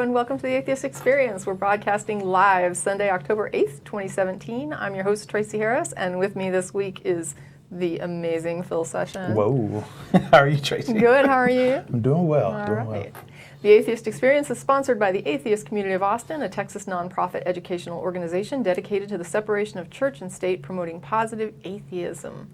and welcome to the Atheist Experience. We're broadcasting live Sunday, October 8th, 2017. I'm your host, Tracy Harris, and with me this week is the Amazingphil session. Whoa. How are you, Tracy? Good, how are you? I'm doing well. All doing right. well. The Atheist Experience is sponsored by the Atheist Community of Austin, a Texas nonprofit educational organization dedicated to the separation of church and state, promoting positive atheism.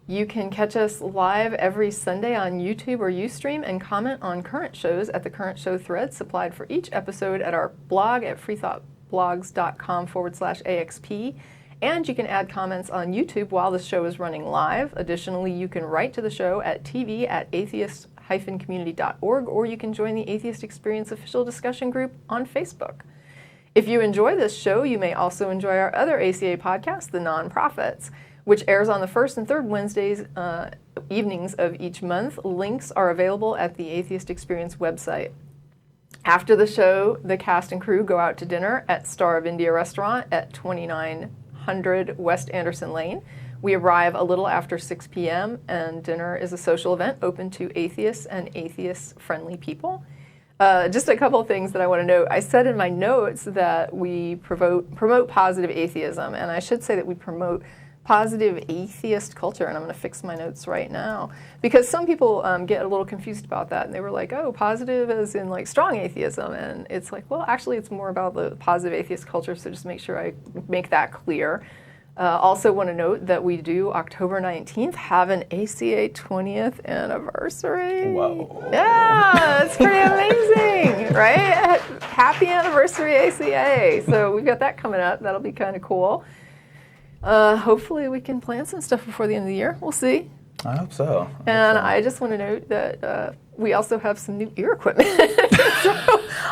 You can catch us live every Sunday on YouTube or Ustream and comment on current shows at the current show thread supplied for each episode at our blog at freethoughtblogs.com/AXP. And you can add comments on YouTube while the show is running live. Additionally, you can write to the show at tv@atheist-community.org, or you can join the Atheist Experience official discussion group on Facebook. If you enjoy this show, you may also enjoy our other ACA podcast, The Nonprofits, which airs on the first and third Wednesdays evenings of each month. Links are available at the Atheist Experience website. After the show, the cast and crew go out to dinner at Star of India restaurant at 2900 West Anderson Lane. We arrive a little after 6 p.m. and dinner is a social event open to atheists and atheist-friendly people. Just a couple of things that I want to note. I said in my notes that we promote positive atheism, and I should say that we promote positive atheist culture, and I'm going to fix my notes right now, because some people get a little confused about that, and they were like, oh, positive as in like strong atheism, and it's like, well, actually it's more about the positive atheist culture, so just make sure I make that clear. Also want to note that we do October 19th have an ACA 20th anniversary. Whoa. Yeah, it's pretty amazing, right? Happy anniversary ACA. So we've got that coming up. That'll be kind of cool. Hopefully we can plan some stuff before the end of the year. We'll see. I hope so. I just want to note that we also have some new ear equipment. So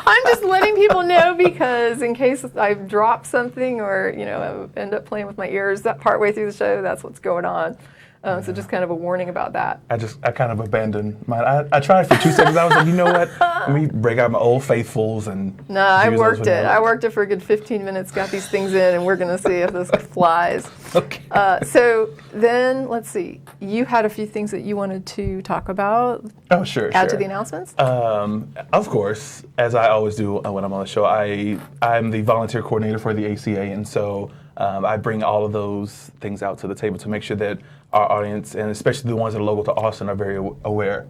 I'm just letting people know, because in case I drop something or, I end up playing with my ears that partway through the show, that's what's going on. So just kind of a warning about that. I kind of abandoned mine. I tried for 2 seconds. I was like, you know what? Let me break out my old faithfuls and No, I worked it. I worked it for a good 15 minutes, got these things in, and we're going to see if this flies. Okay. So then, let's see. You had a few things that you wanted to talk about. Oh, sure. Add to the announcements? Of course, as I always do when I'm on the show, I'm the volunteer coordinator for the ACA, and so I bring all of those things out to the table to make sure that our audience, and especially the ones that are local to Austin, are very aware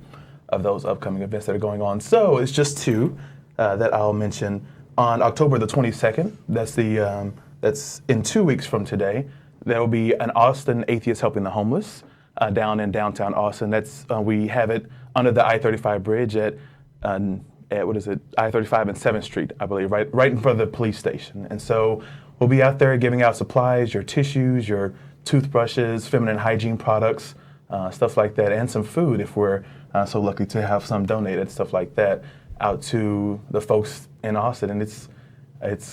of those upcoming events that are going on. So it's just two that I'll mention. On October the 22nd, that's in 2 weeks from today, there will be an Austin Atheist Helping the Homeless down in downtown Austin. We have it under the I-35 bridge at I-35 and 7th Street, I believe, right in front of the police station. And so we'll be out there giving out supplies, your tissues, your toothbrushes, feminine hygiene products, stuff like that, and some food if we're so lucky to have some donated, stuff like that, out to the folks in Austin. And it's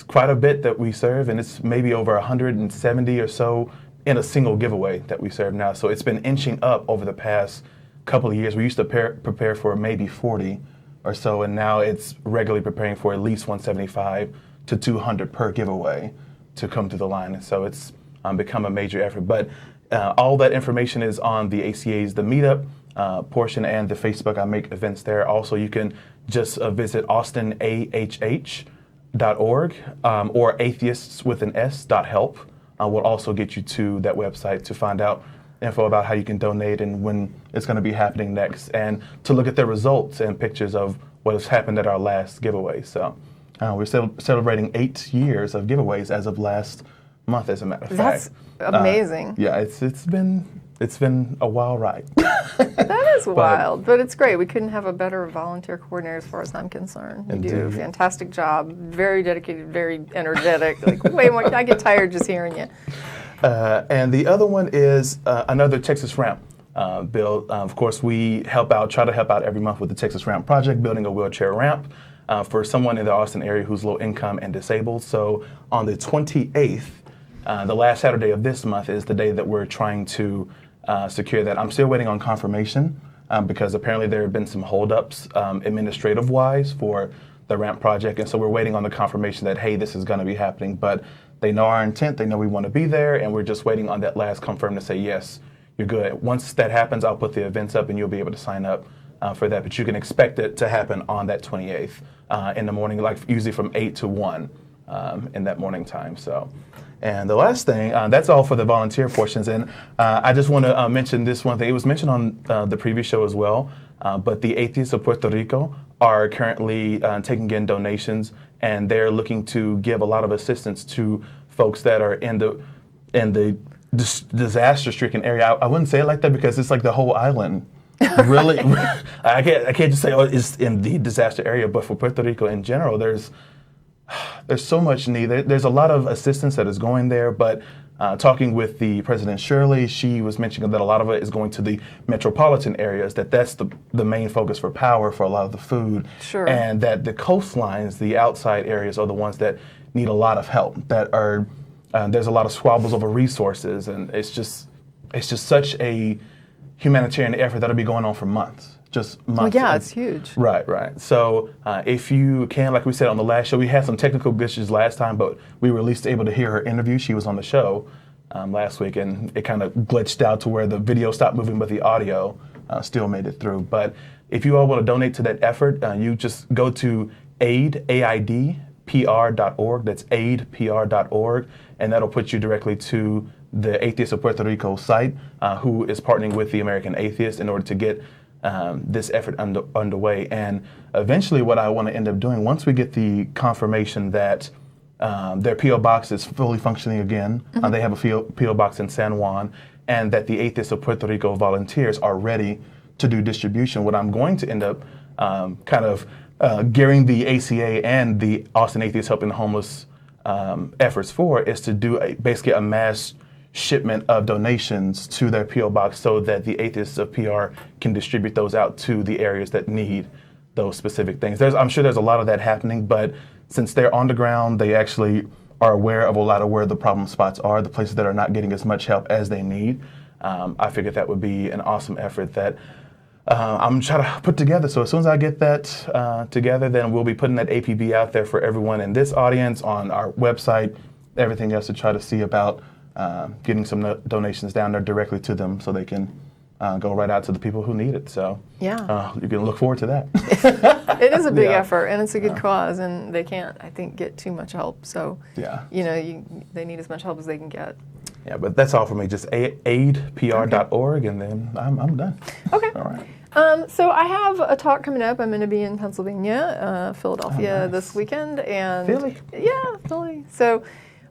quite a bit that we serve, and it's maybe over 170 or so in a single giveaway that we serve now. So it's been inching up over the past couple of years. We used to prepare for maybe 40 or so, and now it's regularly preparing for at least 175 to 200 per giveaway to come to the line. And so it's become a major effort. But all that information is on the ACA's The Meetup portion and the Facebook. I make events there. Also, you can just visit austinahh.org or atheistswithans.help. Will also get you to that website to find out info about how you can donate and when it's going to be happening next, and to look at the results and pictures of what has happened at our last giveaway. So we're celebrating 8 years of giveaways as of last month, as a matter of fact. That's amazing. Yeah, it's been a wild ride. That is wild, but it's great. We couldn't have a better volunteer coordinator as far as I'm concerned. You do a fantastic job, very dedicated, very energetic. Like way more, I get tired just hearing you. And the other one is another Texas ramp build. Of course, we try to help out every month with the Texas Ramp Project, building a wheelchair ramp for someone in the Austin area who's low income and disabled. So on the 28th, the last Saturday of this month, is the day that we're trying to secure that. I'm still waiting on confirmation because apparently there have been some holdups administrative-wise for the ramp project, and so we're waiting on the confirmation that, hey, this is going to be happening. But they know our intent, they know we want to be there, and we're just waiting on that last confirm to say, yes, you're good. Once that happens, I'll put the events up and you'll be able to sign up for that, but you can expect it to happen on that 28th in the morning, like usually from 8 to 1 in that morning time. So, and the last thing, that's all for the volunteer portions. And I just want to mention this one thing. It was mentioned on the previous show as well, but the Atheists of Puerto Rico are currently taking in donations, and they're looking to give a lot of assistance to folks that are in the disaster-stricken area. I wouldn't say it like that because it's like the whole island. Really, I can't just say, oh, it's in the disaster area, but for Puerto Rico in general, there's so much need. There's a lot of assistance that is going there, but talking with the President Shirley, she was mentioning that a lot of it is going to the metropolitan areas, that's the main focus for power for a lot of the food, Sure. And that the coastlines, the outside areas, are the ones that need a lot of help, that are, there's a lot of squabbles over resources, and it's just such a humanitarian effort that'll be going on for months, just months. Well, yeah, it's huge. Right. So if you can, like we said on the last show, we had some technical glitches last time, but we were at least able to hear her interview. She was on the show last week, and it kind of glitched out to where the video stopped moving, but the audio still made it through. But if you all want to donate to that effort, you just go to aidpr.org. That's aidpr.org, and that'll put you directly to the Atheists of Puerto Rico site, who is partnering with the American Atheists in order to get this effort underway. And eventually what I want to end up doing, once we get the confirmation that their P.O. box is fully functioning again, they have a P.O. box in San Juan, and that the Atheists of Puerto Rico volunteers are ready to do distribution, what I'm going to end up gearing the ACA and the Austin Atheists Helping the Homeless efforts for is to do basically a mass shipment of donations to their P.O. box so that the Atheists of PR can distribute those out to the areas that need those specific things. I'm sure there's a lot of that happening, but since they're on the ground, they actually are aware of a lot of where the problem spots are, the places that are not getting as much help as they need. I figured that would be an awesome effort that I'm trying to put together. So as soon as I get that together, then we'll be putting that APB out there for everyone in this audience, on our website, everything else, to try to see about getting some donations down there directly to them so they can go right out to the people who need it. So yeah, you can look forward to that. It is a big effort, and it's a good cause, and they can't, I think, get too much help. So they need as much help as they can get. Yeah, but that's all for me. Just aidpr.org, and then I'm done. Okay. All right. So I have a talk coming up. I'm going to be in Pennsylvania, Philadelphia this weekend, and Philly. Yeah, Philly. So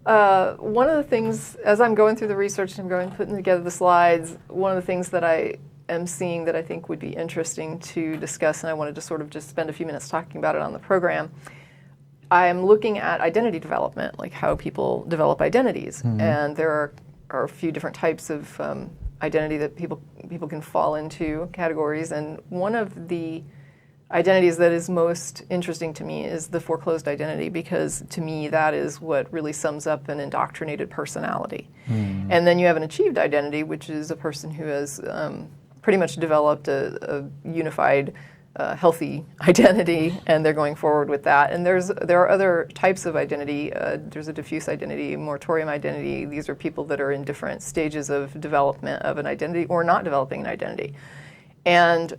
one of the things, as I'm going through the research and I'm putting together the slides, one of the things that I am seeing that I think would be interesting to discuss, and I wanted to sort of just spend a few minutes talking about it on the program. I am looking at identity development, like how people develop identities, and there are a few different types of identity that people can fall into categories, and one of the identities that is most interesting to me is the foreclosed identity, because to me that is what really sums up an indoctrinated personality. And then you have an achieved identity, which is a person who has pretty much developed a unified healthy identity, and they're going forward with that. And there are other types of identity. There's a diffuse identity, moratorium identity. These are people that are in different stages of development of an identity or not developing an identity. And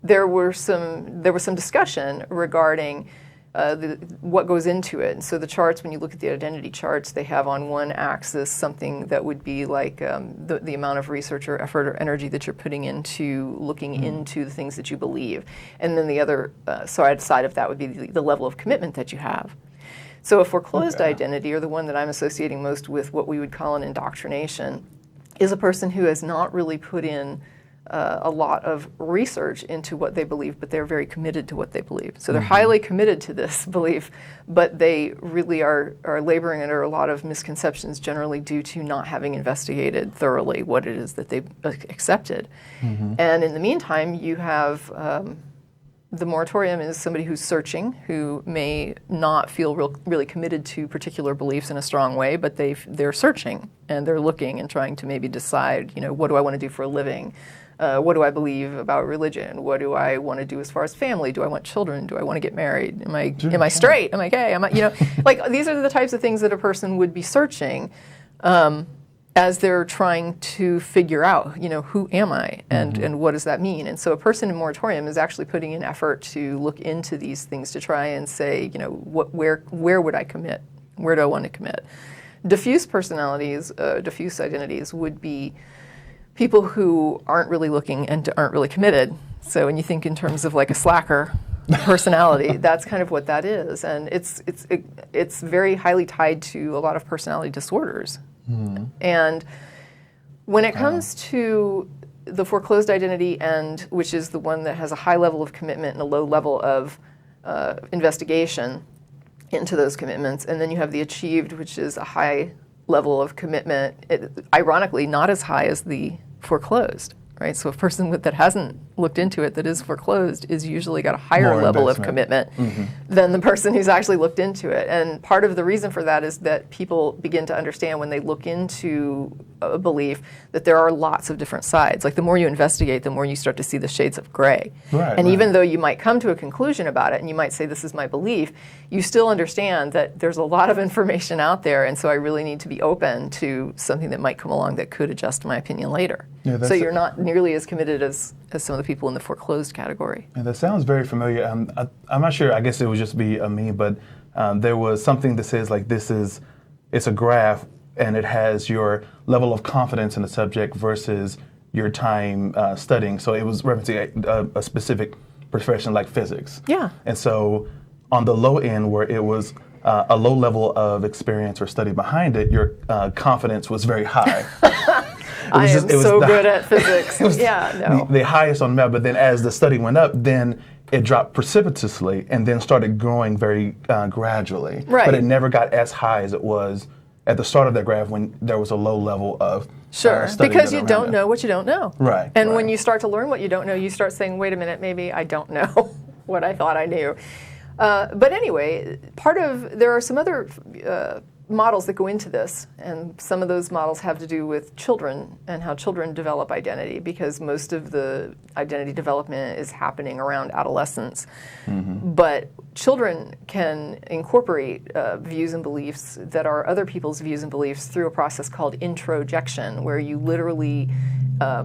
there was some discussion regarding what goes into it. And so the charts, when you look at the identity charts, they have on one axis something that would be like the amount of research or effort or energy that you're putting into looking into the things that you believe. And then the other side of that would be the level of commitment that you have. So a foreclosed identity, or the one that I'm associating most with what we would call an indoctrination, is a person who has not really put in a lot of research into what they believe, but they're very committed to what they believe. So they're highly committed to this belief, but they really are laboring under a lot of misconceptions, generally due to not having investigated thoroughly what it is that they've accepted. And in the meantime, you have the moratorium is somebody who's searching, who may not feel really committed to particular beliefs in a strong way, but they're searching and they're looking and trying to maybe decide, what do I want to do for a living? What do I believe about religion? What do I want to do as far as family? Do I want children? Do I want to get married? Am I straight? Am I gay? Like these are the types of things that a person would be searching. as they're trying to figure out, who am I and what does that mean? And so a person in moratorium is actually putting in effort to look into these things to try and say, where would I commit? Where do I want to commit? Diffuse personalities, diffuse identities would be people who aren't really looking and aren't really committed. So when you think in terms of like a slacker personality, that's kind of what that is. And it's very highly tied to a lot of personality disorders. And when it comes to the foreclosed identity, which is the one that has a high level of commitment and a low level of investigation into those commitments, and then you have the achieved, which is a high level of commitment, ironically not as high as the foreclosed. Right? So a person that hasn't looked into it, that is foreclosed, is usually got a higher level of commitment than the person who's actually looked into it. And part of the reason for that is that people begin to understand when they look into a belief that there are lots of different sides. Like the more you investigate, the more you start to see the shades of gray. And even though you might come to a conclusion about it and you might say, this is my belief, you still understand that there's a lot of information out there, and so I really need to be open to something that might come along that could adjust my opinion later. So you're not nearly as committed as some of the people in the foreclosed category. Yeah, that sounds very familiar. I'm not sure, I guess it would just be me, but there was something that says like it's a graph and it has your level of confidence in the subject versus your time studying. So it was referencing a specific profession like physics. Yeah. And so on the low end where it was a low level of experience or study behind it, your confidence was very high. I am so good at physics. The highest on math, but then as the study went up, then it dropped precipitously and then started growing very gradually. But it never got as high as it was at the start of that graph when there was a low level of study. Because you don't know what you don't know. And when you start to learn what you don't know, you start saying, wait a minute, maybe I don't know what I thought I knew. But anyway, there are some other models that go into this, and some of those models have to do with children and how children develop identity, because most of the identity development is happening around adolescence. But children can incorporate views and beliefs that are other people's views and beliefs through a process called introjection, where you literally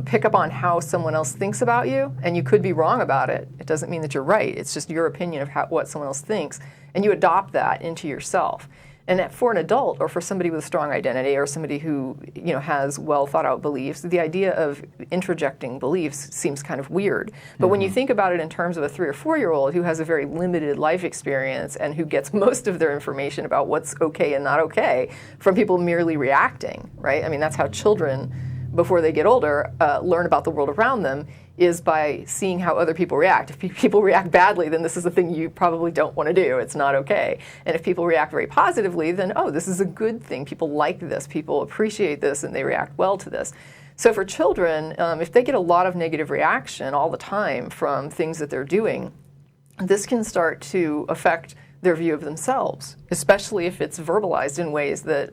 pick up on how someone else thinks about you, and you could be wrong about it. It doesn't mean that you're right. It's just your opinion of what someone else thinks, and you adopt that into yourself. And for an adult, or for somebody with a strong identity, or somebody who has well thought out beliefs, the idea of introjecting beliefs seems kind of weird. But when you think about it in terms of a 3 or 4-year-old who has a very limited life experience and who gets most of their information about what's okay and not okay from people merely reacting, right? I mean, that's how children, before they get older, learn about the world around them, is by seeing how other people react. If people react badly, then this is a thing you probably don't want to do. It's not okay. And if people react very positively, then, oh, this is a good thing. People like this. People appreciate this, and they react well to this. So for children, if they get a lot of negative reaction all the time from things that they're doing, this can start to affect their view of themselves, especially if it's verbalized in ways that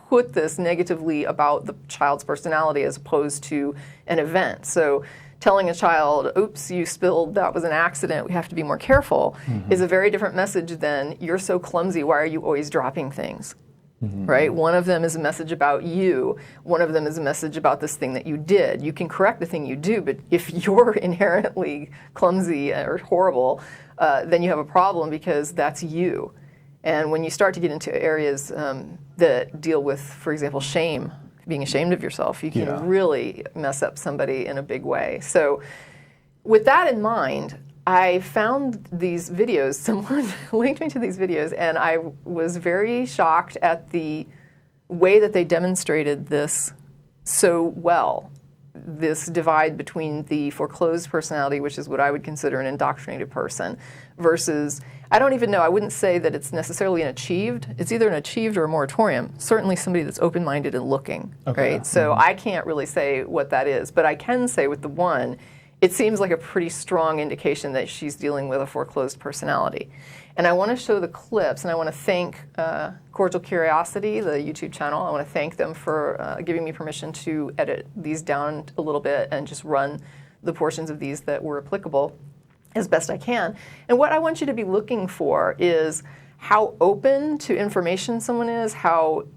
put this negatively about the child's personality as opposed to an event. So telling a child, oops, you spilled, that was an accident, we have to be more careful, is a very different message than, you're so clumsy, why are you always dropping things? Right? One of them is a message about you. One of them is a message about this thing that you did. You can correct the thing you do, but if you're inherently clumsy or horrible, then you have a problem, because that's you. And when you start to get into areas that deal with, for example, shame, being ashamed of yourself, you can really mess up somebody in a big way. So with that in mind, I found these videos, someone linked me to these videos, and I was very shocked at the way that they demonstrated this so well. This divide between the foreclosed personality, which is what I would consider an indoctrinated person, versus, I don't even know, I wouldn't say that it's necessarily an achieved. It's either an achieved or a moratorium. Certainly somebody that's open-minded and looking, right? So I can't really say what that is, but I can say with the one, it seems like a pretty strong indication that she's dealing with a foreclosed personality. And I want to show the clips, and I want to thank Cordial Curiosity, the YouTube channel. I want to thank them for giving me permission to edit these down a little bit and just run the portions of these that were applicable as best I can. And what I want you to be looking for is how open to information someone is, how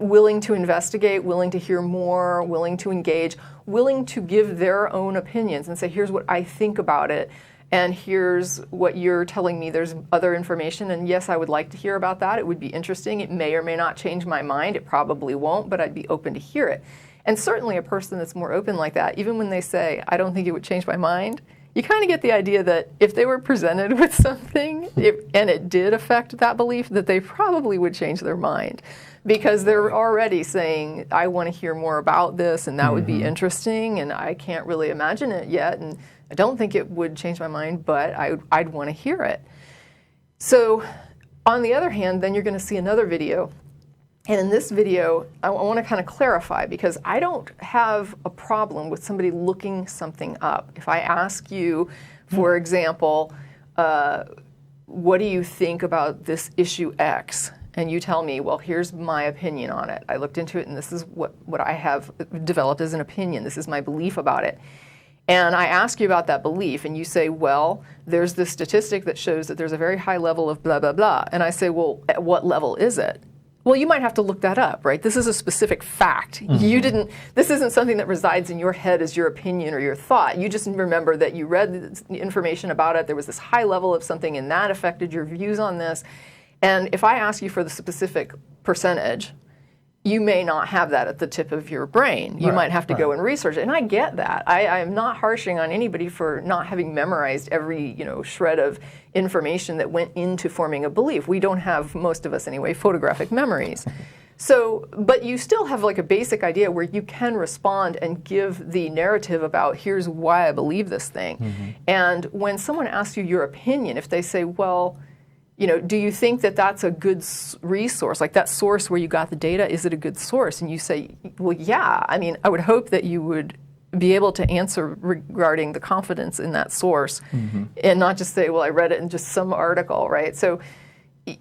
willing to investigate, willing to hear more, willing to engage, willing to give their own opinions and say, here's what I think about it, and here's what you're telling me. There's other information, and yes, I would like to hear about that. It would be interesting. It may or may not change my mind. It probably won't, but I'd be open to hear it. And certainly a person that's more open like that, even when they say, I don't think it would change my mind, you kind of get the idea that if they were presented with something and it did affect that belief, that they probably would change their mind, because they're already saying, I want to hear more about this, and that would be interesting, and I can't really imagine it yet, and I don't think it would change my mind, but I'd want to hear it. So on the other hand, then you're going to see another video. And in this video, I want to kind of clarify, because I don't have a problem with somebody looking something up. If I ask you, for example, what do you think about this issue X? And you tell me, well, here's my opinion on it. I looked into it, and this is what I have developed as an opinion. This is my belief about it. And I ask you about that belief, and you say, well, there's this statistic that shows that there's a very high level of blah, blah, blah. And I say, well, at what level is it? Well, you might have to look that up, right? This is a specific fact. This isn't something that resides in your head as your opinion or your thought. You just remember that you read the information about it, there was this high level of something, and that affected your views on this. And if I ask you for the specific percentage, you may not have that at the tip of your brain. You might have to go and research it. And I get that. I am not harshing on anybody for not having memorized every shred of information that went into forming a belief. We don't have, most of us anyway, photographic memories. So, but you still have like a basic idea where you can respond and give the narrative about, here's why I believe this thing. And when someone asks you your opinion, if they say, well, do you think that that's a good resource? Like that source where you got the data, is it a good source? And you say, well, yeah. I mean, I would hope that you would be able to answer regarding the confidence in that source and not just say, well, I read it in just some article, right? So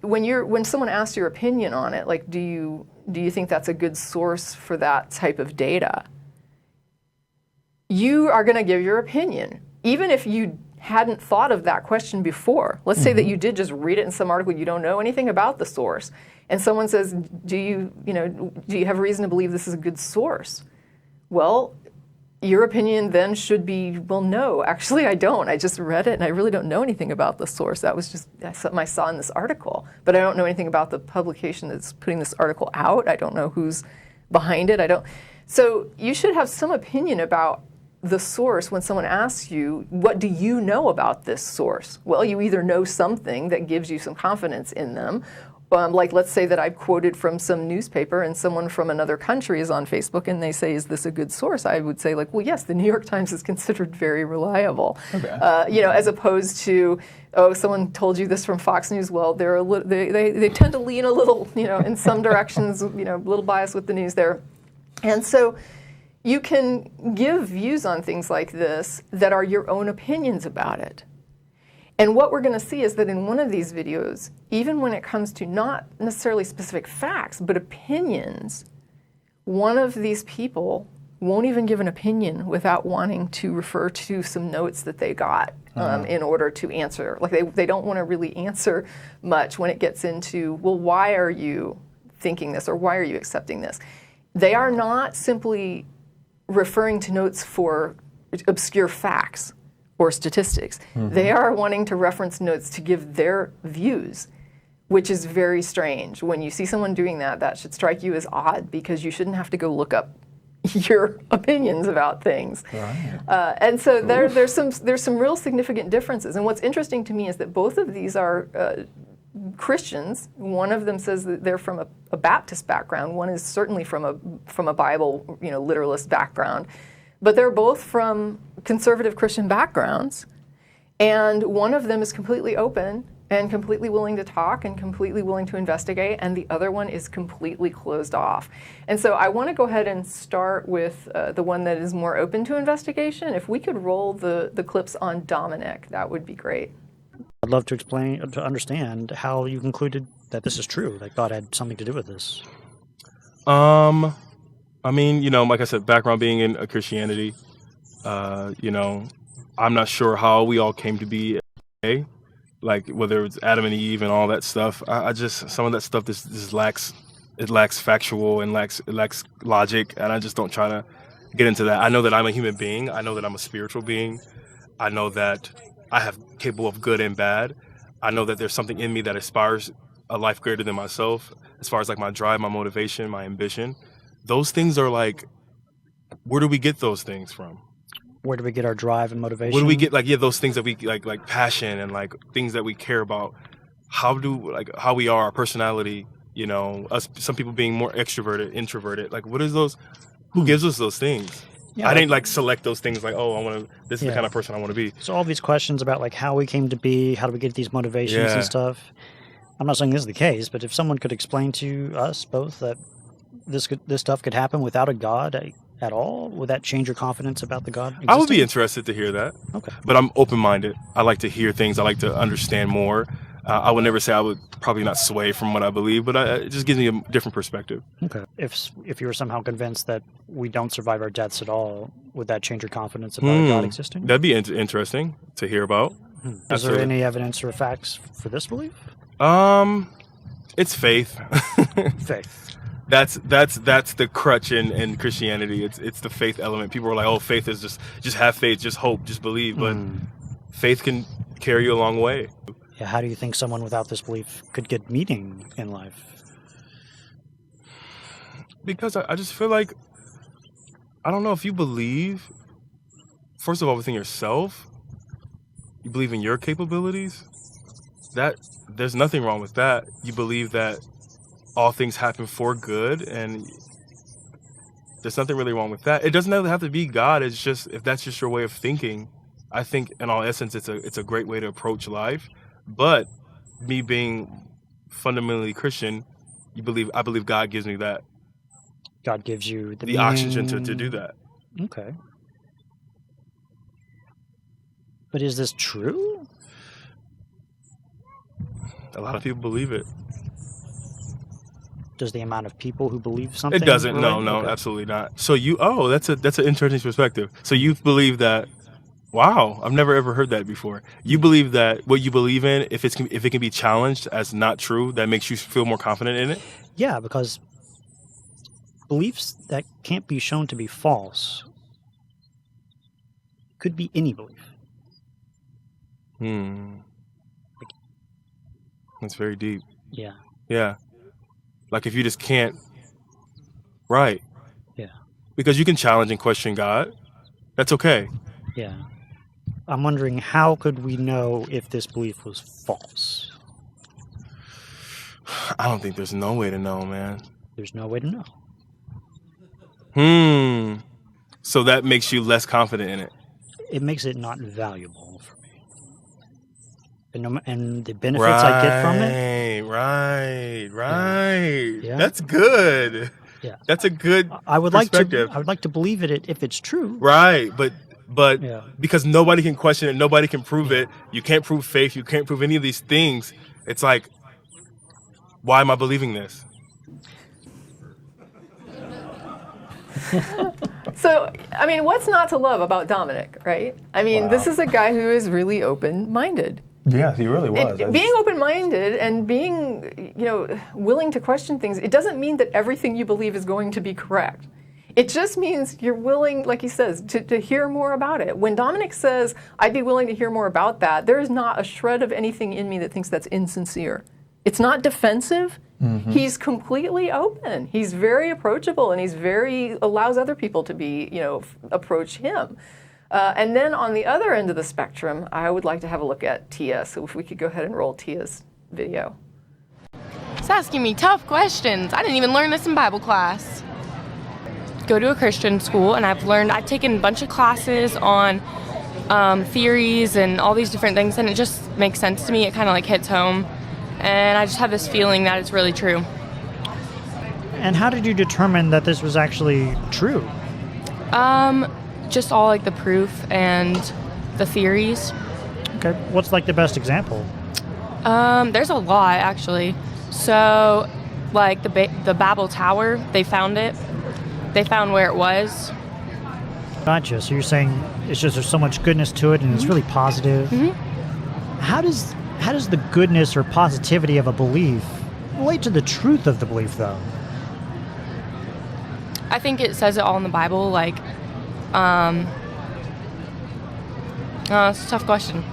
when someone asks your opinion on it, like, do you think that's a good source for that type of data? You are going to give your opinion, even if you hadn't thought of that question before. Let's say that you did just read it in some article, you don't know anything about the source, and someone says, do you have reason to believe this is a good source? Well, your opinion then should be, well, no, actually I don't. I just read it and I really don't know anything about the source. That was just something I saw in this article, but I don't know anything about the publication that's putting this article out. I don't know who's behind it. So you should have some opinion about the source when someone asks you, what do you know about this source? Well, you either know something that gives you some confidence in them, like let's say that I've quoted from some newspaper and someone from another country is on Facebook and they say, is this a good source? I would say like, well, yes, the New York Times is considered very reliable. As opposed to, oh, someone told you this from Fox News. Well, they tend to lean a little, in some directions, a little biased with the news there. And so you can give views on things like this that are your own opinions about it. And what we're going to see is that in one of these videos, even when it comes to not necessarily specific facts, but opinions, one of these people won't even give an opinion without wanting to refer to some notes that they got in order to answer. Like they don't want to really answer much when it gets into, well, why are you thinking this, or why are you accepting this? They are not simply referring to notes for obscure facts or statistics. They are wanting to reference notes to give their views, which is very strange. When you see someone doing that, that should strike you as odd, because you shouldn't have to go look up your opinions about things. And so there's some real significant differences. And what's interesting to me is that both of these are Christians. One of them says that they're from a Baptist background. One is certainly from a Bible, literalist background. But they're both from conservative Christian backgrounds. And one of them is completely open and completely willing to talk and completely willing to investigate, and the other one is completely closed off. And so I want to go ahead and start with the one that is more open to investigation. If we could roll the clips on Dominic, that would be great. I'd love to understand how you concluded that this is true, that God had something to do with this. I mean, like I said, background being in Christianity, I'm not sure how we all came to be, like whether it's Adam and Eve and all that stuff. I just, some of that stuff just lacks it lacks factual and it lacks logic, and I just don't try to get into that. I know that I'm a human being. I know that I'm a spiritual being. I know that I have capable of good and bad. I know that there's something in me that aspires a life greater than myself, as far as like my drive, my motivation, my ambition. Those things are like, where do we get those things from? Where do we get our drive and motivation? Where do we get those things that we like passion and like things that we care about? How we are, our personality, you know, us, some people being more extroverted, introverted. Like, what is those? Who gives us those things? Yeah, I didn't like select those things like, oh, this is the kind of person I want to be. So all these questions about like how we came to be, how do we get these motivations and stuff. I'm not saying this is the case, but if someone could explain to us both that this stuff could happen without a God at all, would that change your confidence about the God existing? I would be interested to hear that. Okay. But I'm open-minded. I like to hear things. I like to understand more. I would never say I would probably not sway from what I believe, but it just gives me a different perspective. Okay. If you were somehow convinced that we don't survive our deaths at all, would that change your confidence about a God existing? That'd be interesting to hear about. Is there any evidence or facts for this belief? It's faith. Faith. That's the crutch in Christianity. It's the faith element. People are like, oh, faith is just have faith, just hope, just believe. But faith can carry you a long way. Yeah, how do you think someone without this belief could get meaning in life? Because I just feel like, I don't know, if you believe, first of all, within yourself, you believe in your capabilities, that there's nothing wrong with that. You believe that all things happen for good, and there's nothing really wrong with that. It doesn't have to be God. It's just, if that's just your way of thinking, I think in all essence it's a great way to approach life. But me being fundamentally Christian, I believe God gives me that. God gives you the oxygen to do that. Okay. But is this true? A lot of people believe it. Does the amount of people who believe something? It doesn't. Relate? No, Okay. absolutely not. So that's an interesting perspective. So you believe that? Wow, I've never ever heard that before. You believe that what you believe in, if it can be challenged as not true, that makes you feel more confident in it? Yeah, because beliefs that can't be shown to be false could be any belief. That's very deep. Yeah. Yeah. Like if you just can't, right. Yeah. Because you can challenge and question God. That's okay. Yeah. I'm wondering, how could we know if this belief was false? I don't think there's no way to know, man. There's no way to know. So that makes you less confident in it. It makes it not valuable for me. And the benefits I get from it. Right. Yeah. That's good. Yeah. That's a good I would perspective. like to believe it if it's true. Right, but because nobody can question it, nobody can prove it. You can't prove faith. You can't prove any of these things. It's like, why am I believing this? So, I mean, what's not to love about Dominic, right? I mean, this is a guy who is really open-minded. Yeah, he really was. Being open-minded and being, willing to question things, it doesn't mean that everything you believe is going to be correct. It just means you're willing, like he says, to hear more about it. When Dominic says, I'd be willing to hear more about that, there is not a shred of anything in me that thinks that's insincere. It's not defensive. Mm-hmm. He's completely open. He's very approachable, and allows other people to be, approach him. And then on the other end of the spectrum, I would like to have a look at Tia. So if we could go ahead and roll Tia's video. It's asking me tough questions. I didn't even learn this in Bible class. Go to a Christian school, and I've taken a bunch of classes on theories and all these different things, and it just makes sense to me. It kind of like hits home, and I just have this feeling that it's really true. And how did you determine that this was actually true? Just all like the proof and the theories. Okay, what's like the best example? There's a lot actually. So, like the Babel Tower, they found it. They found where it was. Gotcha. So you're saying it's just there's so much goodness to it, and it's really positive. Mm-hmm. How does the goodness or positivity of a belief relate to the truth of the belief, though? I think it says it all in the Bible. Like, it's a tough question.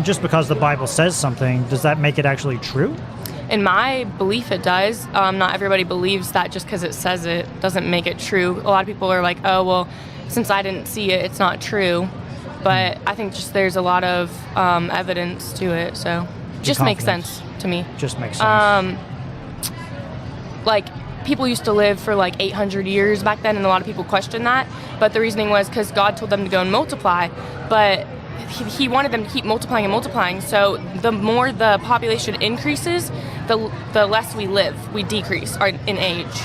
Just because the Bible says something, does that make it actually true? In my belief, it does. Not everybody believes that just because it says it doesn't make it true. A lot of people are like, oh, well, since I didn't see it, it's not true. But I think just there's a lot of evidence to it, so just makes sense to me. Just makes sense. Like, people used to live for like 800 years back then, and a lot of people question that. But the reasoning was because God told them to go and multiply, but he wanted them to keep multiplying and multiplying. So the more the population increases, the less we live. We decrease in age.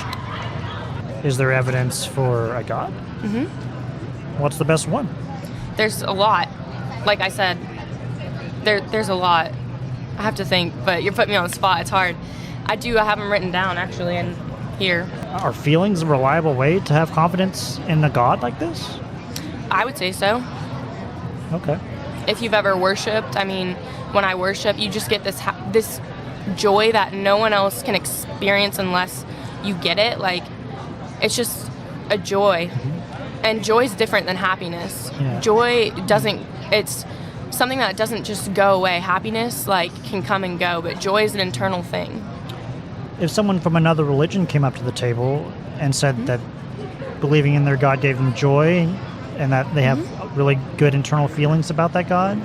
Is there evidence for a God? Mm-hmm. What's the best one? There's a lot. Like I said, there's a lot. I have to think, but you're putting me on the spot. It's hard. I have them written down, actually, in here. Are feelings a reliable way to have confidence in a God like this? I would say so. Okay. If you've ever worshipped, I mean, when I worship, you just get this joy that no one else can experience unless you get it. Like, it's just a joy. Mm-hmm. And joy is different than happiness. Yeah. Joy it's something that doesn't just go away. Happiness, like, can come and go, but joy is an internal thing. If someone from another religion came up to the table and said Mm-hmm. that believing in their God gave them joy and that they have really good internal feelings about that God,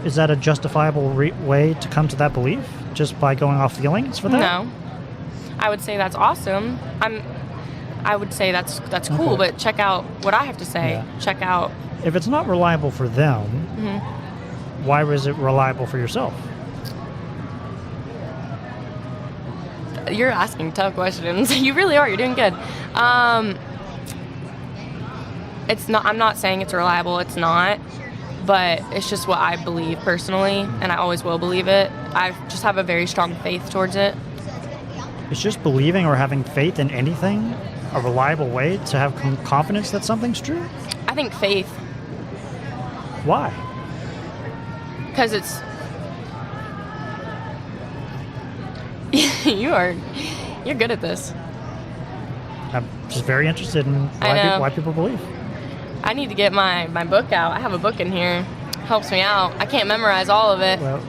is that a justifiable way to come to that belief just by going off feelings for that? No. I would say that's awesome. I would say that's cool, Okay. but check out what I have to say. Yeah. Check out. If it's not reliable for them, Mm-hmm. why was it reliable for yourself? You're asking tough questions. You really are. You're doing good. It's not. I'm not saying it's reliable. It's not. But it's just what I believe personally, and I always will believe it. I just have a very strong faith towards it. Is just believing or having faith in anything a reliable way to have confidence that something's true? I think faith, Why? because it's. You're good at this. I'm just very interested in I know. why people believe. I need to get my book out. I have a book in here. Helps me out. I can't memorize all of it. Well,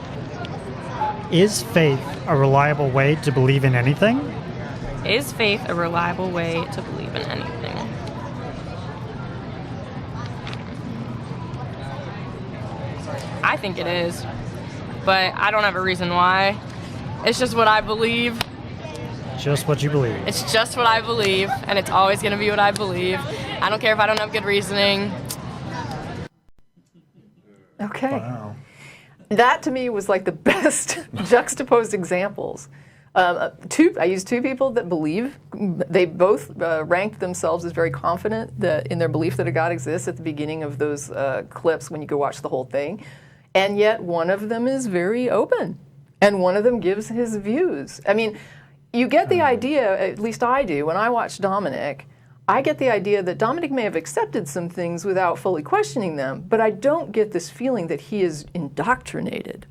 is faith a reliable way to believe in anything? Is faith a reliable way to believe in anything? I think it is, but I don't have a reason why. It's just what I believe. Just what you believe. It's just what I believe, and it's always going to be what I believe. I don't care if I don't have good reasoning. Okay. Wow. That to me was like the best juxtaposed examples. I used two people that believe. They both ranked themselves as very confident that in their belief that a God exists at the beginning of those clips when you go watch the whole thing. And yet one of them is very open, and one of them gives his views. I mean, you get the idea, at least I do, when I watch Dominic, I get the idea that Dominic may have accepted some things without fully questioning them, but I don't get this feeling that he is indoctrinated,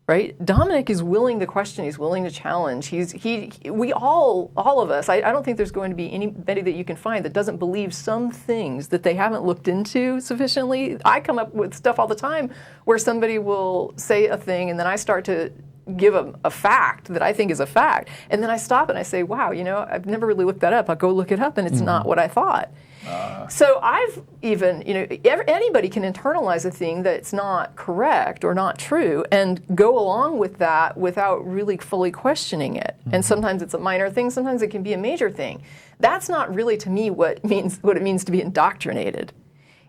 right? Dominic is willing to question, he's willing to challenge. We all of us, I don't think there's going to be anybody that you can find that doesn't believe some things that they haven't looked into sufficiently. I come up with stuff all the time where somebody will say a thing and then I start to give a fact that I think is a fact. And then I stop and I say, wow, I've never really looked that up. I'll go look it up and it's not what I thought. So I've even, anybody can internalize a thing that's not correct or not true and go along with that without really fully questioning it. And sometimes it's a minor thing, sometimes it can be a major thing. That's not really to me what it means to be indoctrinated.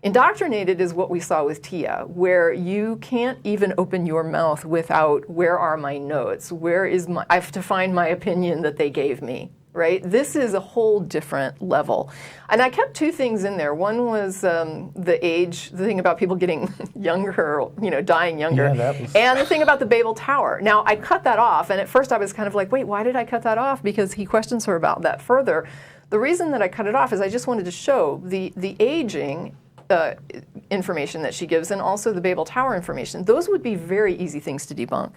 Indoctrinated is what we saw with Tia, where you can't even open your mouth without, where are my notes? I have to find my opinion that they gave me, right? This is a whole different level. And I kept two things in there. One was the age, the thing about people getting younger, dying younger. Yeah, that was... And the thing about the Babel Tower. Now, I cut that off, and at first I was kind of like, wait, why did I cut that off? Because he questions her about that further. The reason that I cut it off is I just wanted to show the aging information that she gives and also the Babel Tower information. Those would be very easy things to debunk.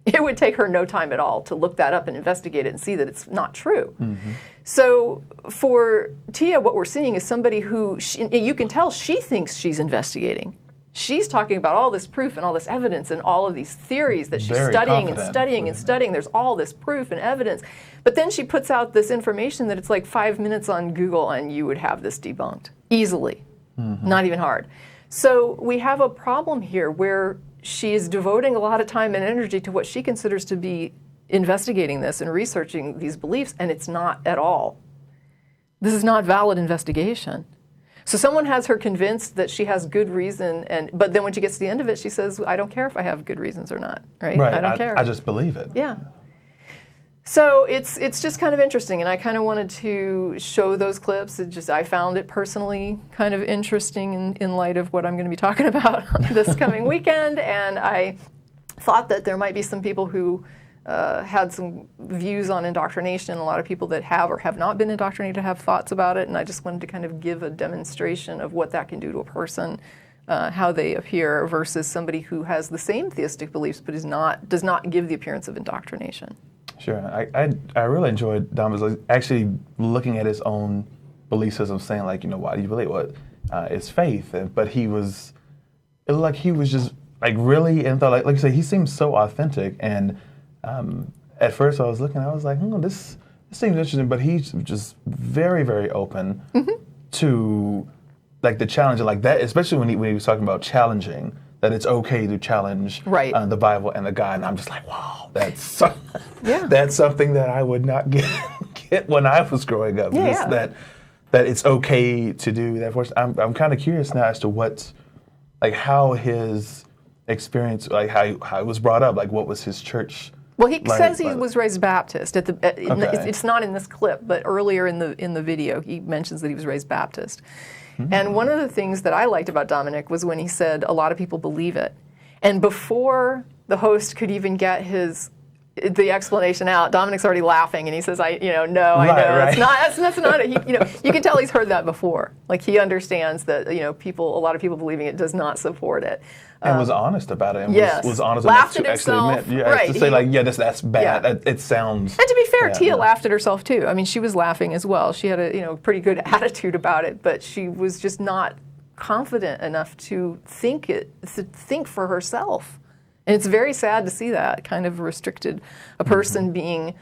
It would take her no time at all to look that up and investigate it and see that it's not true. So for Tia, what we're seeing is somebody who, you can tell she thinks she's investigating. She's talking about all this proof and all this evidence and all of these theories that she's Very studying confident. and studying and studying. There's all this proof and evidence. But then she puts out this information that it's like 5 minutes on Google and you would have this debunked easily. Not even hard. So we have a problem here where she is devoting a lot of time and energy to what she considers to be investigating this and researching these beliefs, and it's not at all. This is not valid investigation. So someone has her convinced that she has good reason, but then when she gets to the end of it, she says, I don't care if I have good reasons or not, right? I don't care. I just believe it. Yeah. So it's just kind of interesting, and I kind of wanted to show those clips. I found it personally kind of interesting in light of what I'm going to be talking about this coming weekend, and I thought that there might be some people who had some views on indoctrination. A lot of people that have or have not been indoctrinated have thoughts about it, and I just wanted to kind of give a demonstration of what that can do to a person, how they appear, versus somebody who has the same theistic beliefs but does not give the appearance of indoctrination. Sure. I really enjoyed Dom actually looking at his own belief system, saying like, why do you believe? Well, it's faith. But it was like he was just like really, and thought like you say, he seems so authentic. And at first I was looking, I was like, this seems interesting. But he's just very, very open to like the challenge, like that, especially when he was talking about challenging. That it's okay to challenge the Bible and the God, and I'm just like, wow, that's something that I would not get when I was growing up. That it's okay to do that. I'm kind of curious now as to how his experience, like how he was brought up, like what was his church. Well, he says he was raised Baptist. It's not in this clip, but earlier in the video, he mentions that he was raised Baptist. And one of the things that I liked about Dominic was when he said a lot of people believe it. And before the host could even get the explanation out, Dominic's already laughing and he says, I know. That's not it. You can tell he's heard that before. Like he understands that, a lot of people believing it does not support it. And was honest about it. And was honest laughed enough at to himself. actually admit. To say that's bad. Yeah. It sounds. And to be fair, Tia laughed at herself too. I mean, she was laughing as well. She had a pretty good attitude about it, but she was just not confident enough to think for herself. And it's very sad to see that kind of restricted, a person being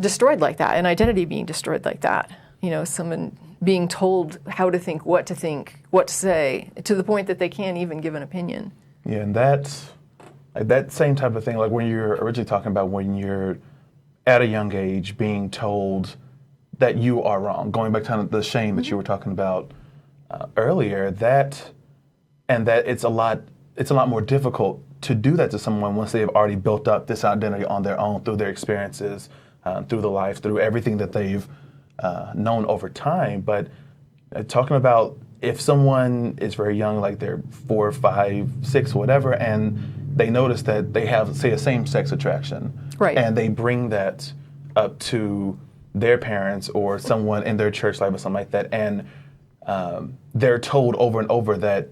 destroyed like that, an identity being destroyed like that. Someone being told how to think, what to say, to the point that they can't even give an opinion. Yeah, and that same type of thing, like when you're originally talking about when you're at a young age being told that you are wrong, going back to the shame that you were talking about earlier, that it's a lot more difficult to do that to someone once they've already built up this identity on their own through their experiences, through the life, through everything that they've known over time. But talking about if someone is very young, like they're 4, 5, 6, whatever, and they notice that they have, say, a same-sex attraction, and they bring that up to their parents or someone in their church life or something like that, and they're told over and over that,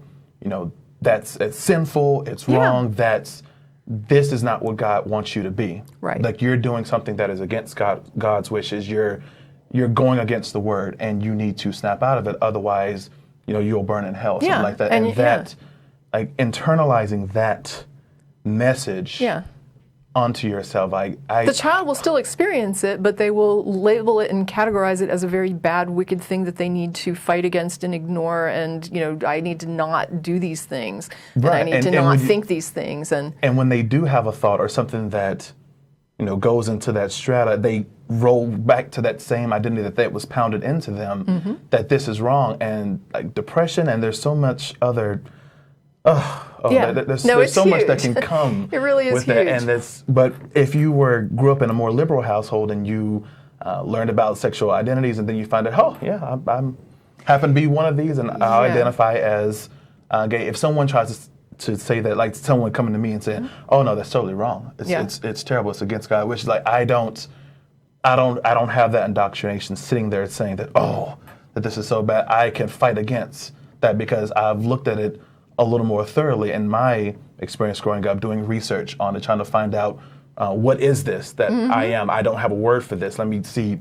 it's sinful, it's wrong, this is not what God wants you to be. Right. Like you're doing something that is against God's wishes. You're going against the word, and you need to snap out of it. Otherwise, you'll burn in hell, something like that. And like internalizing that message onto yourself. The child will still experience it, but they will label it and categorize it as a very bad, wicked thing that they need to fight against and ignore. And I need to not do these things. Right. And I need to not think these things. And when they do have a thought or something that goes into that strata, they roll back to that same identity that was pounded into them, that this is wrong, and like depression, and there's so much other. There's so much that can come. It really is with huge. That, and but if you grew up in a more liberal household and you learned about sexual identities, and then you find out, I'm happen to be one of these, and I identify as gay. If someone tries to say that, like someone coming to me and saying, "Oh no, that's totally wrong. It's terrible. It's against God," which is like I don't have that indoctrination sitting there saying that that this is so bad. I can fight against that because I've looked at it a little more thoroughly in my experience growing up, doing research on it, trying to find out what is this that I am? I don't have a word for this. Let me see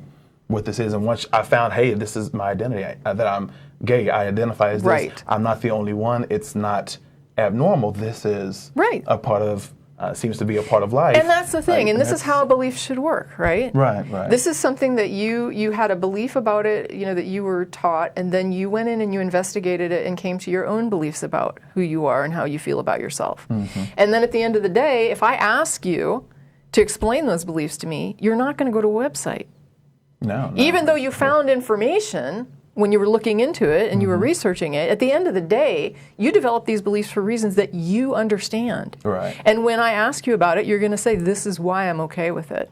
what this is. And once I found, hey, this is my identity, that I'm gay, I identify as this. Right. I'm not the only one. It's not abnormal. This is a part of, seems to be a part of life. And that's the thing. And this is how a belief should work, right? Right. This is something that you had a belief about it, that you were taught, and then you went in and you investigated it and came to your own beliefs about who you are and how you feel about yourself. And then at the end of the day, if I ask you to explain those beliefs to me, you're not going to go to a website. No. Even though you found information when you were looking into it and you were researching it, at the end of the day, you develop these beliefs for reasons that you understand. Right. And when I ask you about it, you're going to say, this is why I'm okay with it.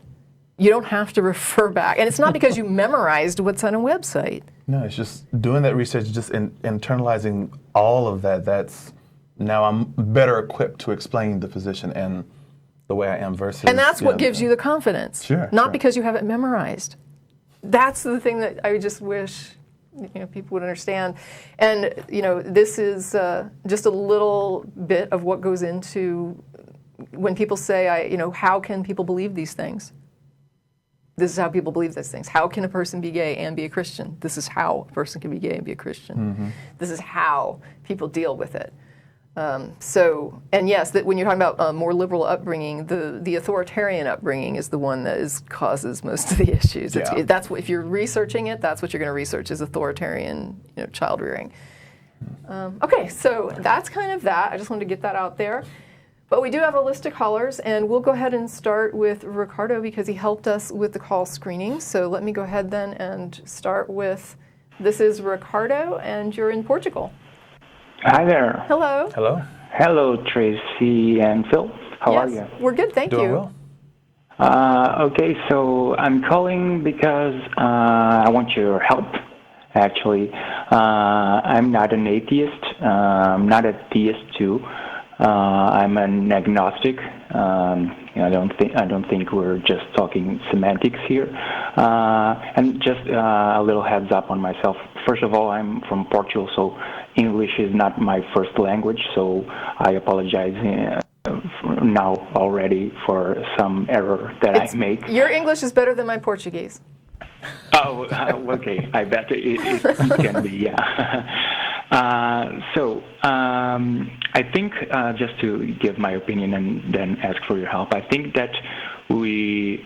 You don't have to refer back. And it's not because you memorized what's on a website. No, it's just doing that research, just internalizing all of that. That's, now I'm better equipped to explain the position and the way I am versus... And that's what gives you the confidence. Sure. Not because you have it memorized. That's the thing that I just wish people would understand. And this is just a little bit of what goes into when people say, how can people believe these things? This is how people believe these things. How can a person be gay and be a Christian? This is how a person can be gay and be a Christian. This is how people deal with it. And yes, that when you're talking about a more liberal upbringing, the authoritarian upbringing is the one that causes most of the issues. That's what, if you're researching it, that's what you're going to research is authoritarian, child rearing. Okay, so that's kind of that. I just wanted to get that out there. But we do have a list of callers, and we'll go ahead and start with Ricardo because he helped us with the call screening. So let me go ahead then and start with, this is Ricardo, and you're in Portugal. Hi there. Hello. Hello. Hello, Tracy and Phil. How are you? We're good, thank Doing you. well. Okay, so I'm calling because I want your help, actually. I'm not an atheist. I'm not a theist, too. I'm an agnostic. I don't think we're just talking semantics here. And just a little heads up on myself. First of all, I'm from Portugal, so English is not my first language, so I apologize now already for some error that I make. Your English is better than my Portuguese. Oh, okay. I bet it can be, yeah. So I think, just to give my opinion and then ask for your help, I think that we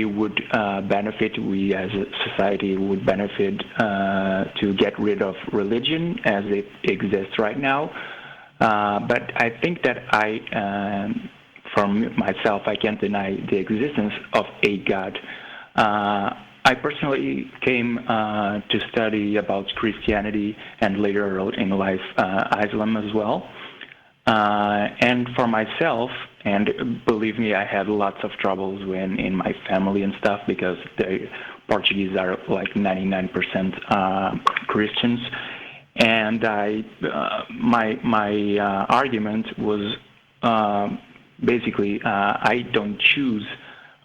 would benefit, we as a society would benefit to get rid of religion as it exists right now. But I think that for myself, I can't deny the existence of a God. I personally came to study about Christianity and later in life Islam as well. And for myself, and believe me, I had lots of troubles in my family and stuff because the Portuguese are like 99% Christians. And my argument was basically I don't choose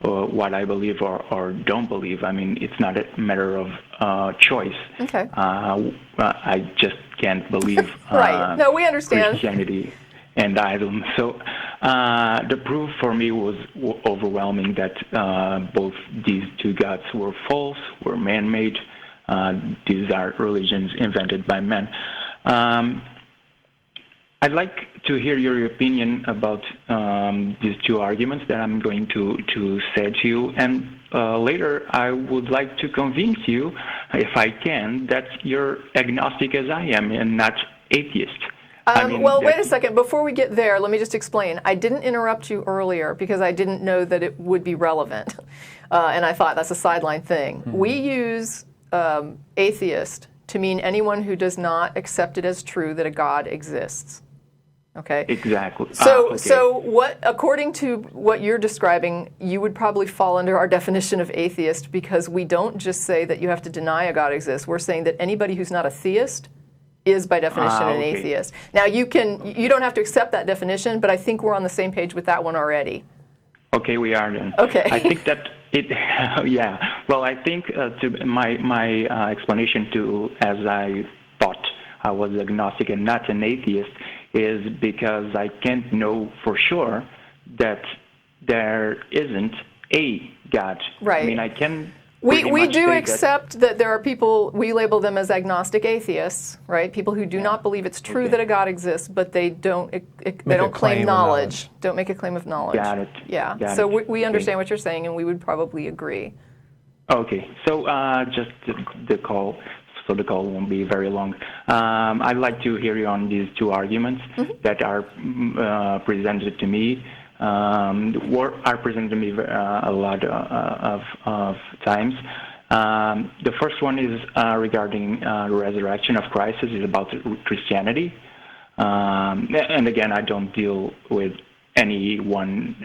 what I believe or don't believe. I mean, it's not a matter of choice. Okay. I just can't believe right. No, we understand. Christianity and Islam. So the proof for me was overwhelming that both these two gods were false, were man-made. These are religions invented by men. I'd like to hear your opinion about these two arguments that I'm going to say to you. And later, I would like to convince you, if I can, that you're agnostic as I am and not atheist. Well, wait a second. Before we get there, let me just explain. I didn't interrupt you earlier because I didn't know that it would be relevant. And I thought that's a sideline thing. Mm-hmm. We use atheist to mean anyone who does not accept it as true that a God exists. Okay. Exactly. So what, according to what you're describing, you would probably fall under our definition of atheist because we don't just say that you have to deny a God exists. We're saying that anybody who's not a theist is by definition an atheist. Now you don't have to accept that definition, but I think we're on the same page with that one already. Okay, we are then. Okay. I think that yeah. Well, I think my explanation to, as I thought I was agnostic and not an atheist, is because I can't know for sure that there isn't a God. Right. I mean, I can. We pretty much do say accept that there are people, we label them as agnostic atheists, right? People who do not believe it's true that a God exists, but they don't claim claim of knowledge. Don't make a claim of knowledge. Got it. Yeah. Got So it. we understand what you're saying, and we would probably agree. Okay, so just the call, so the call won't be very long. I'd like to hear you on these two arguments that are presented to me. Are presented to me a lot of times. The first one is regarding the resurrection of Christ. It is about Christianity. And again, I don't deal with anyone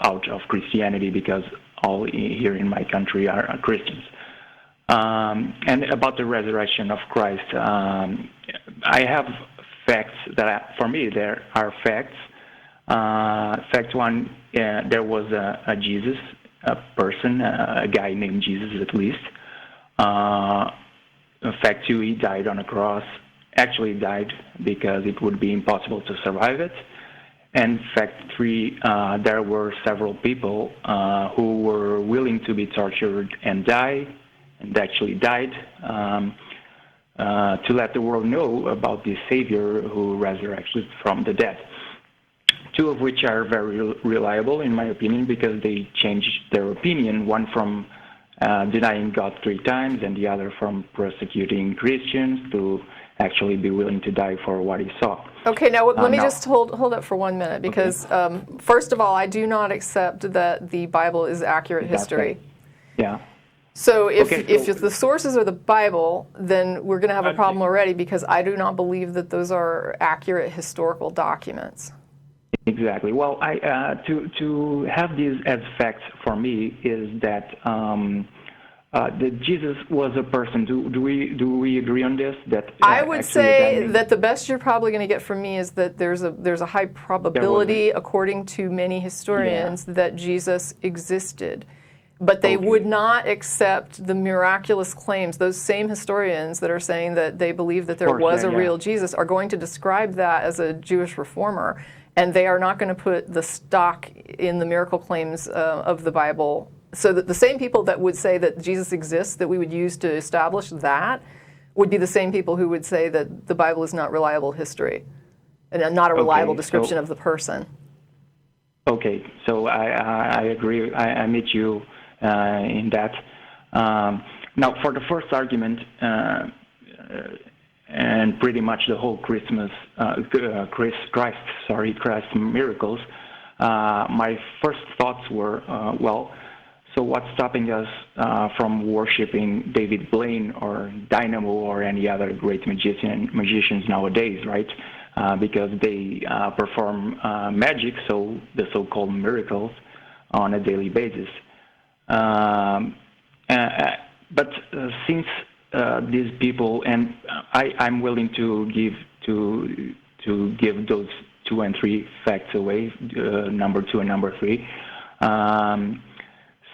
out of Christianity because all here in my country are Christians. And about the resurrection of Christ, I have facts that, for me, there are facts. Fact one, there was a Jesus, a person, a guy named Jesus at least. Fact two, he died on a cross. Actually died because it would be impossible to survive it. And fact three, there were several people who were willing to be tortured and die, and actually died, to let the world know about the Savior who resurrected from the dead. Two of which are very reliable, in my opinion, because they changed their opinion, one from denying God 3 times and the other from persecuting Christians to actually be willing to die for what he saw. Okay, now let me just hold up for 1 minute, because first of all, I do not accept that the Bible is accurate history. Yeah. So if the sources are the Bible, then we're going to have a problem already, because I do not believe that those are accurate historical documents. Exactly. Well, to have these as facts for me is that that Jesus was a person. Do we agree on this? That I would say that the best you're probably going to get from me is that there's a high probability, according to many historians, that Jesus existed. But they would not accept the miraculous claims. Those same historians that are saying that they believe that there was a real Jesus are going to describe that as a Jewish reformer, and they are not going to put the stock in the miracle claims of the Bible. So that the same people that would say that Jesus exists, that we would use to establish that, would be the same people who would say that the Bible is not reliable history and not a reliable description of the person. Okay, so I agree. I meet you in that. Now, for the first argument, and pretty much the whole Christ miracles, my first thoughts were, so what's stopping us from worshiping David Blaine or Dynamo or any other great magicians nowadays, right? Because they perform magic, so the so-called miracles, on a daily basis. But since these people, and I'm willing to give those 2 and 3 facts away, number 2 and number 3.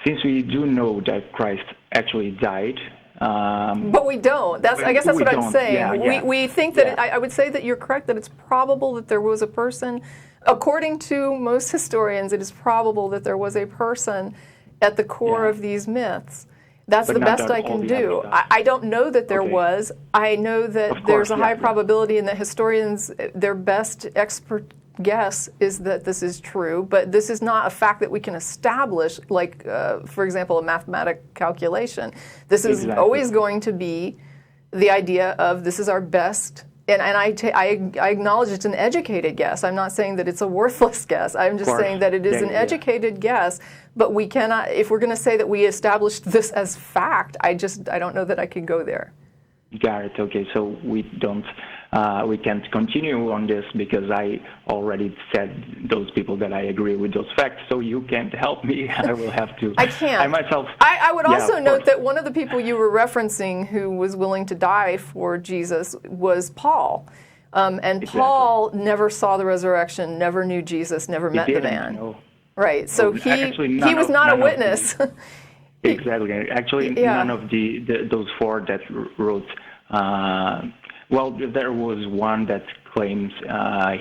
Since we do know that Christ actually died, but we don't. I guess that's what I'm saying. We think that I would say that you're correct, that it's probable that there was a person. According to most historians, it is probable that there was a person at the core of these myths. That's the best I can do. I don't know that there was. I know that there's a high probability, and that historians, their best expert guess is that this is true, but this is not a fact that we can establish, like, for example, a mathematical calculation. This is always going to be the idea of this is our best, and I acknowledge it's an educated guess. I'm not saying that it's a worthless guess. I'm just saying that it is an educated guess, but we cannot, if we're going to say that we established this as fact, I don't know that I can go there. Got it. Okay, so we can't continue on this because I already said those people that I agree with those facts. So you can't help me. I will have to. I can't. I myself. I would also note that one of the people you were referencing who was willing to die for Jesus was Paul, and Paul never saw the resurrection, never knew Jesus, never met the man. No. Right. So he was not a witness. Exactly. Actually, none of those 4 that wrote. Well, there was one that claims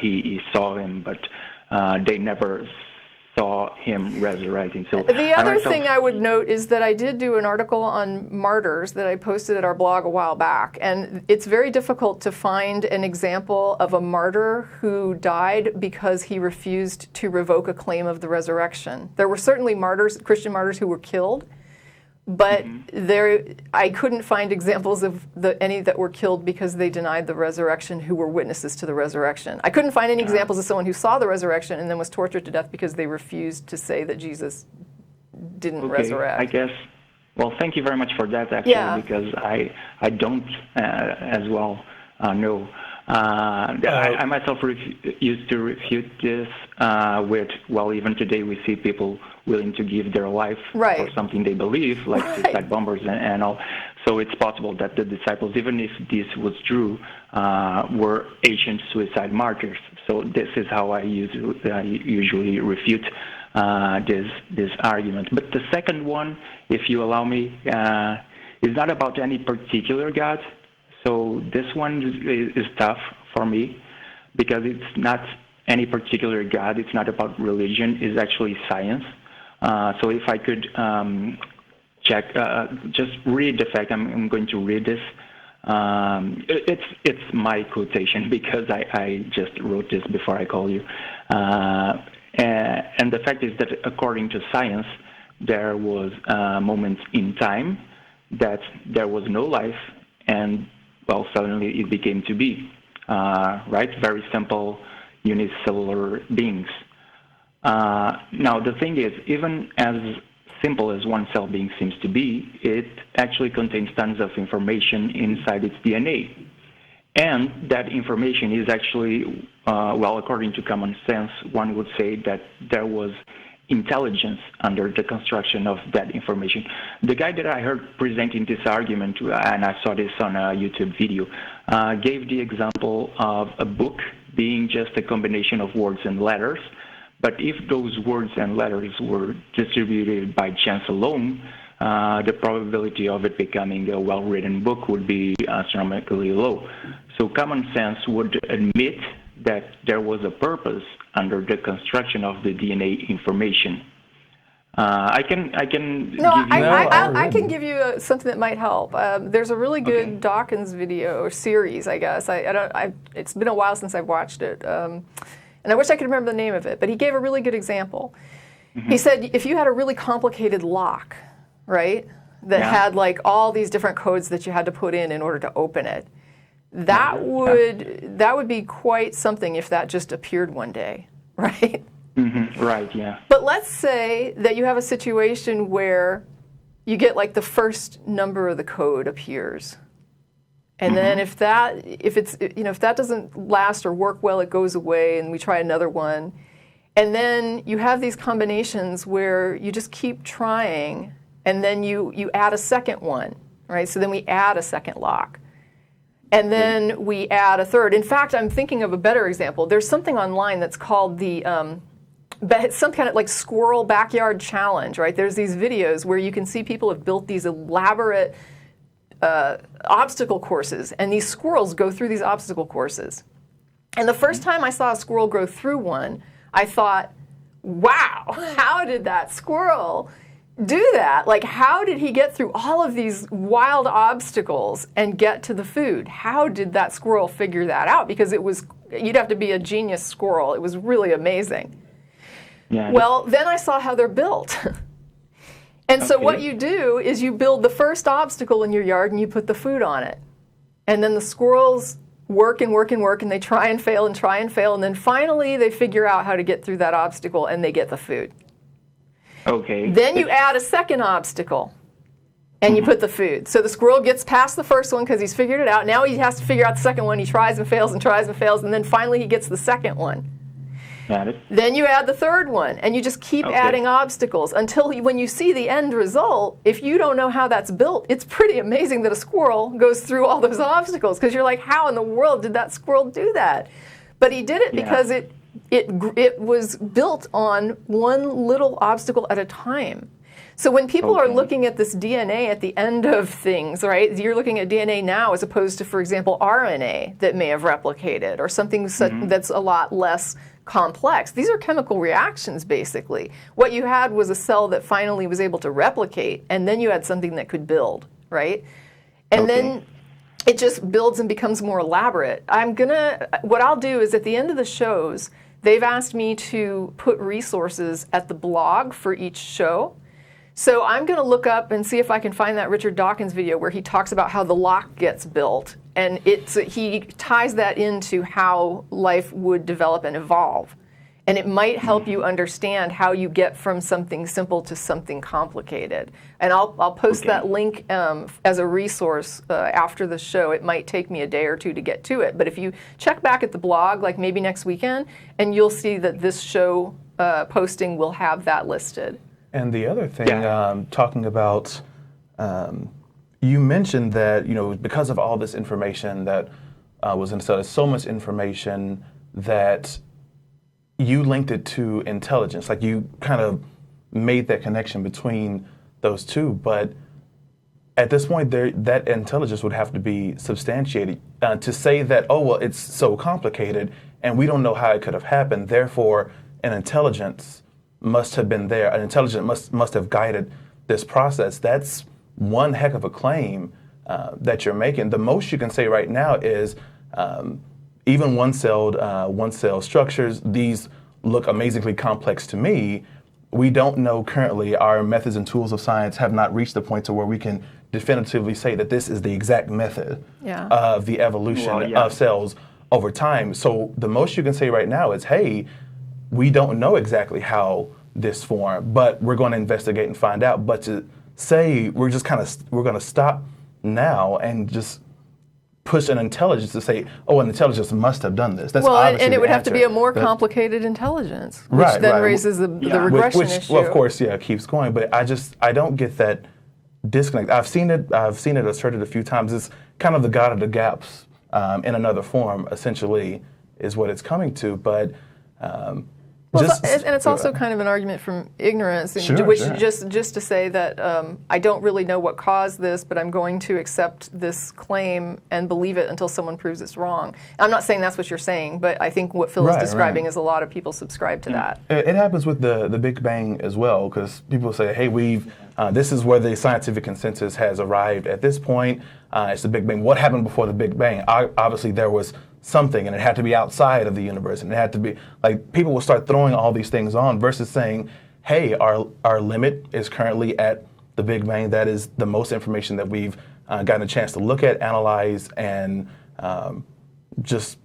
he saw him, but they never saw him resurrecting. So the I other myself- thing I would note is that I did do an article on martyrs that I posted at our blog a while back, and it's very difficult to find an example of a martyr who died because he refused to revoke a claim of the resurrection. There were certainly martyrs, Christian martyrs, who were killed, but I couldn't find examples of any that were killed because they denied the resurrection who were witnesses to the resurrection. I couldn't find any examples of someone who saw the resurrection and then was tortured to death because they refused to say that Jesus didn't resurrect. I guess. Well, thank you very much for that, actually, Yeah. because I don't as well know. I myself used to refute this with, well, even today we see people willing to give their life for something they believe, like suicide bombers and all. So it's possible that the disciples, even if this was true, were ancient suicide martyrs. So this is how I usually refute this argument. But the second one, if you allow me, is not about any particular God. So this one is tough for me because it's not any particular God. It's not about religion. It's actually science. So if I could just read the fact, I'm going to read this. It's my quotation because I just wrote this before I called you. And the fact is that according to science, there was moments in time that there was no life, and well, suddenly it became to be, right? Very simple unicellular beings. Now, the thing is, even as simple as one cell being seems to be, it actually contains tons of information inside its DNA. And that information is actually, well, according to common sense, one would say that there was intelligence under the construction of that information. The guy that I heard presenting this argument, and I saw this on a YouTube video, gave the example of a book being just a combination of words and letters. But if those words and letters were distributed by chance alone, the probability of it becoming a well-written book would be astronomically low. So common sense would admit that there was a purpose under the construction of the DNA information. I can give you something that might help. There's a really good Dawkins video or series, I guess. It's been a while since I've watched it, and I wish I could remember the name of it. But he gave a really good example. He said if you had a really complicated lock, right, that had like all these different codes that you had to put in order to open it, that would be quite something if that just appeared one day, right? Right, yeah. But let's say that you have a situation where you get like the first number of the code appears. And then if that doesn't last or work well, it goes away and we try another one. And then you have these combinations where you just keep trying and then you add a second one, right? So then we add a second lock. And then we add a third. In fact, I'm thinking of a better example. There's something online that's called the some kind of like squirrel backyard challenge, right? There's these videos where you can see people have built these elaborate obstacle courses, and these squirrels go through these obstacle courses. And the first time I saw a squirrel go through one, I thought, wow, how did that squirrel do that? Like, how did he get through all of these wild obstacles and get to the food? How did that squirrel figure that out? Because you'd have to be a genius squirrel. It was really amazing. Yeah. Well, then I saw how they're built. And so what you do is you build the first obstacle in your yard and you put the food on it. And then the squirrels work and work and work, and they try and fail, and then finally they figure out how to get through that obstacle and they get the food. Okay. Then you add a second obstacle and you put the food. So the squirrel gets past the first one because he's figured it out. Now he has to figure out the second one. He tries and fails, and then finally he gets the second one. Got it. Then you add the third one, and you just keep adding obstacles until when you see the end result, if you don't know how that's built, it's pretty amazing that a squirrel goes through all those obstacles because you're like, how in the world did that squirrel do that? But he did it because it was built on one little obstacle at a time. So when people are looking at this DNA at the end of things, right, you're looking at DNA now as opposed to, for example, RNA that may have replicated or something that's a lot less complex. These are chemical reactions, basically. What you had was a cell that finally was able to replicate, and then you had something that could build, right? And then it just builds and becomes more elaborate. What I'll do is at the end of the shows, they've asked me to put resources at the blog for each show. So I'm going to look up and see if I can find that Richard Dawkins video where he talks about how the lock gets built. And he ties that into how life would develop and evolve. And it might help you understand how you get from something simple to something complicated. And I'll post that link as a resource after the show. It might take me a day or two to get to it. But if you check back at the blog, like maybe next weekend, and you'll see that this show posting will have that listed. And the other thing, talking about, you mentioned that, because of all this information that was inside, so much information that you linked it to intelligence. Like you kind of made that connection between those two. But at this point, that intelligence would have to be substantiated to say that, it's so complicated and we don't know how it could have happened. Therefore, an intelligence must have been there. An intelligence must have guided this process. That's one heck of a claim that you're making. The most you can say right now is even one-cell structures, these look amazingly complex to me. We don't know currently. Our methods and tools of science have not reached the point to where we can definitively say that this is the exact method of the evolution of cells over time. So the most you can say right now is, hey, we don't know exactly how this formed, but we're going to investigate and find out. But to say we're going to stop now and just push an intelligence to say, an intelligence must have done this. That's obviously and it would have answer. to be a more complicated intelligence, which then raises the regression issue. Well, of course, keeps going. But I don't get that disconnect. I've seen it asserted a few times. It's kind of the God of the gaps in another form, essentially, is what it's coming to. But it's also kind of an argument from ignorance, just to say that I don't really know what caused this, but I'm going to accept this claim and believe it until someone proves it's wrong. I'm not saying that's what you're saying, but I think what Phil is describing is a lot of people subscribe to that. It happens with the Big Bang as well, because people say, hey, this is where the scientific consensus has arrived at this point. It's the Big Bang. What happened before the Big Bang? Obviously, there was something, and it had to be outside of the universe, and it had to be people will start throwing all these things on versus saying, hey, our limit is currently at the Big Bang. That is the most information that we've gotten a chance to look at, analyze, and just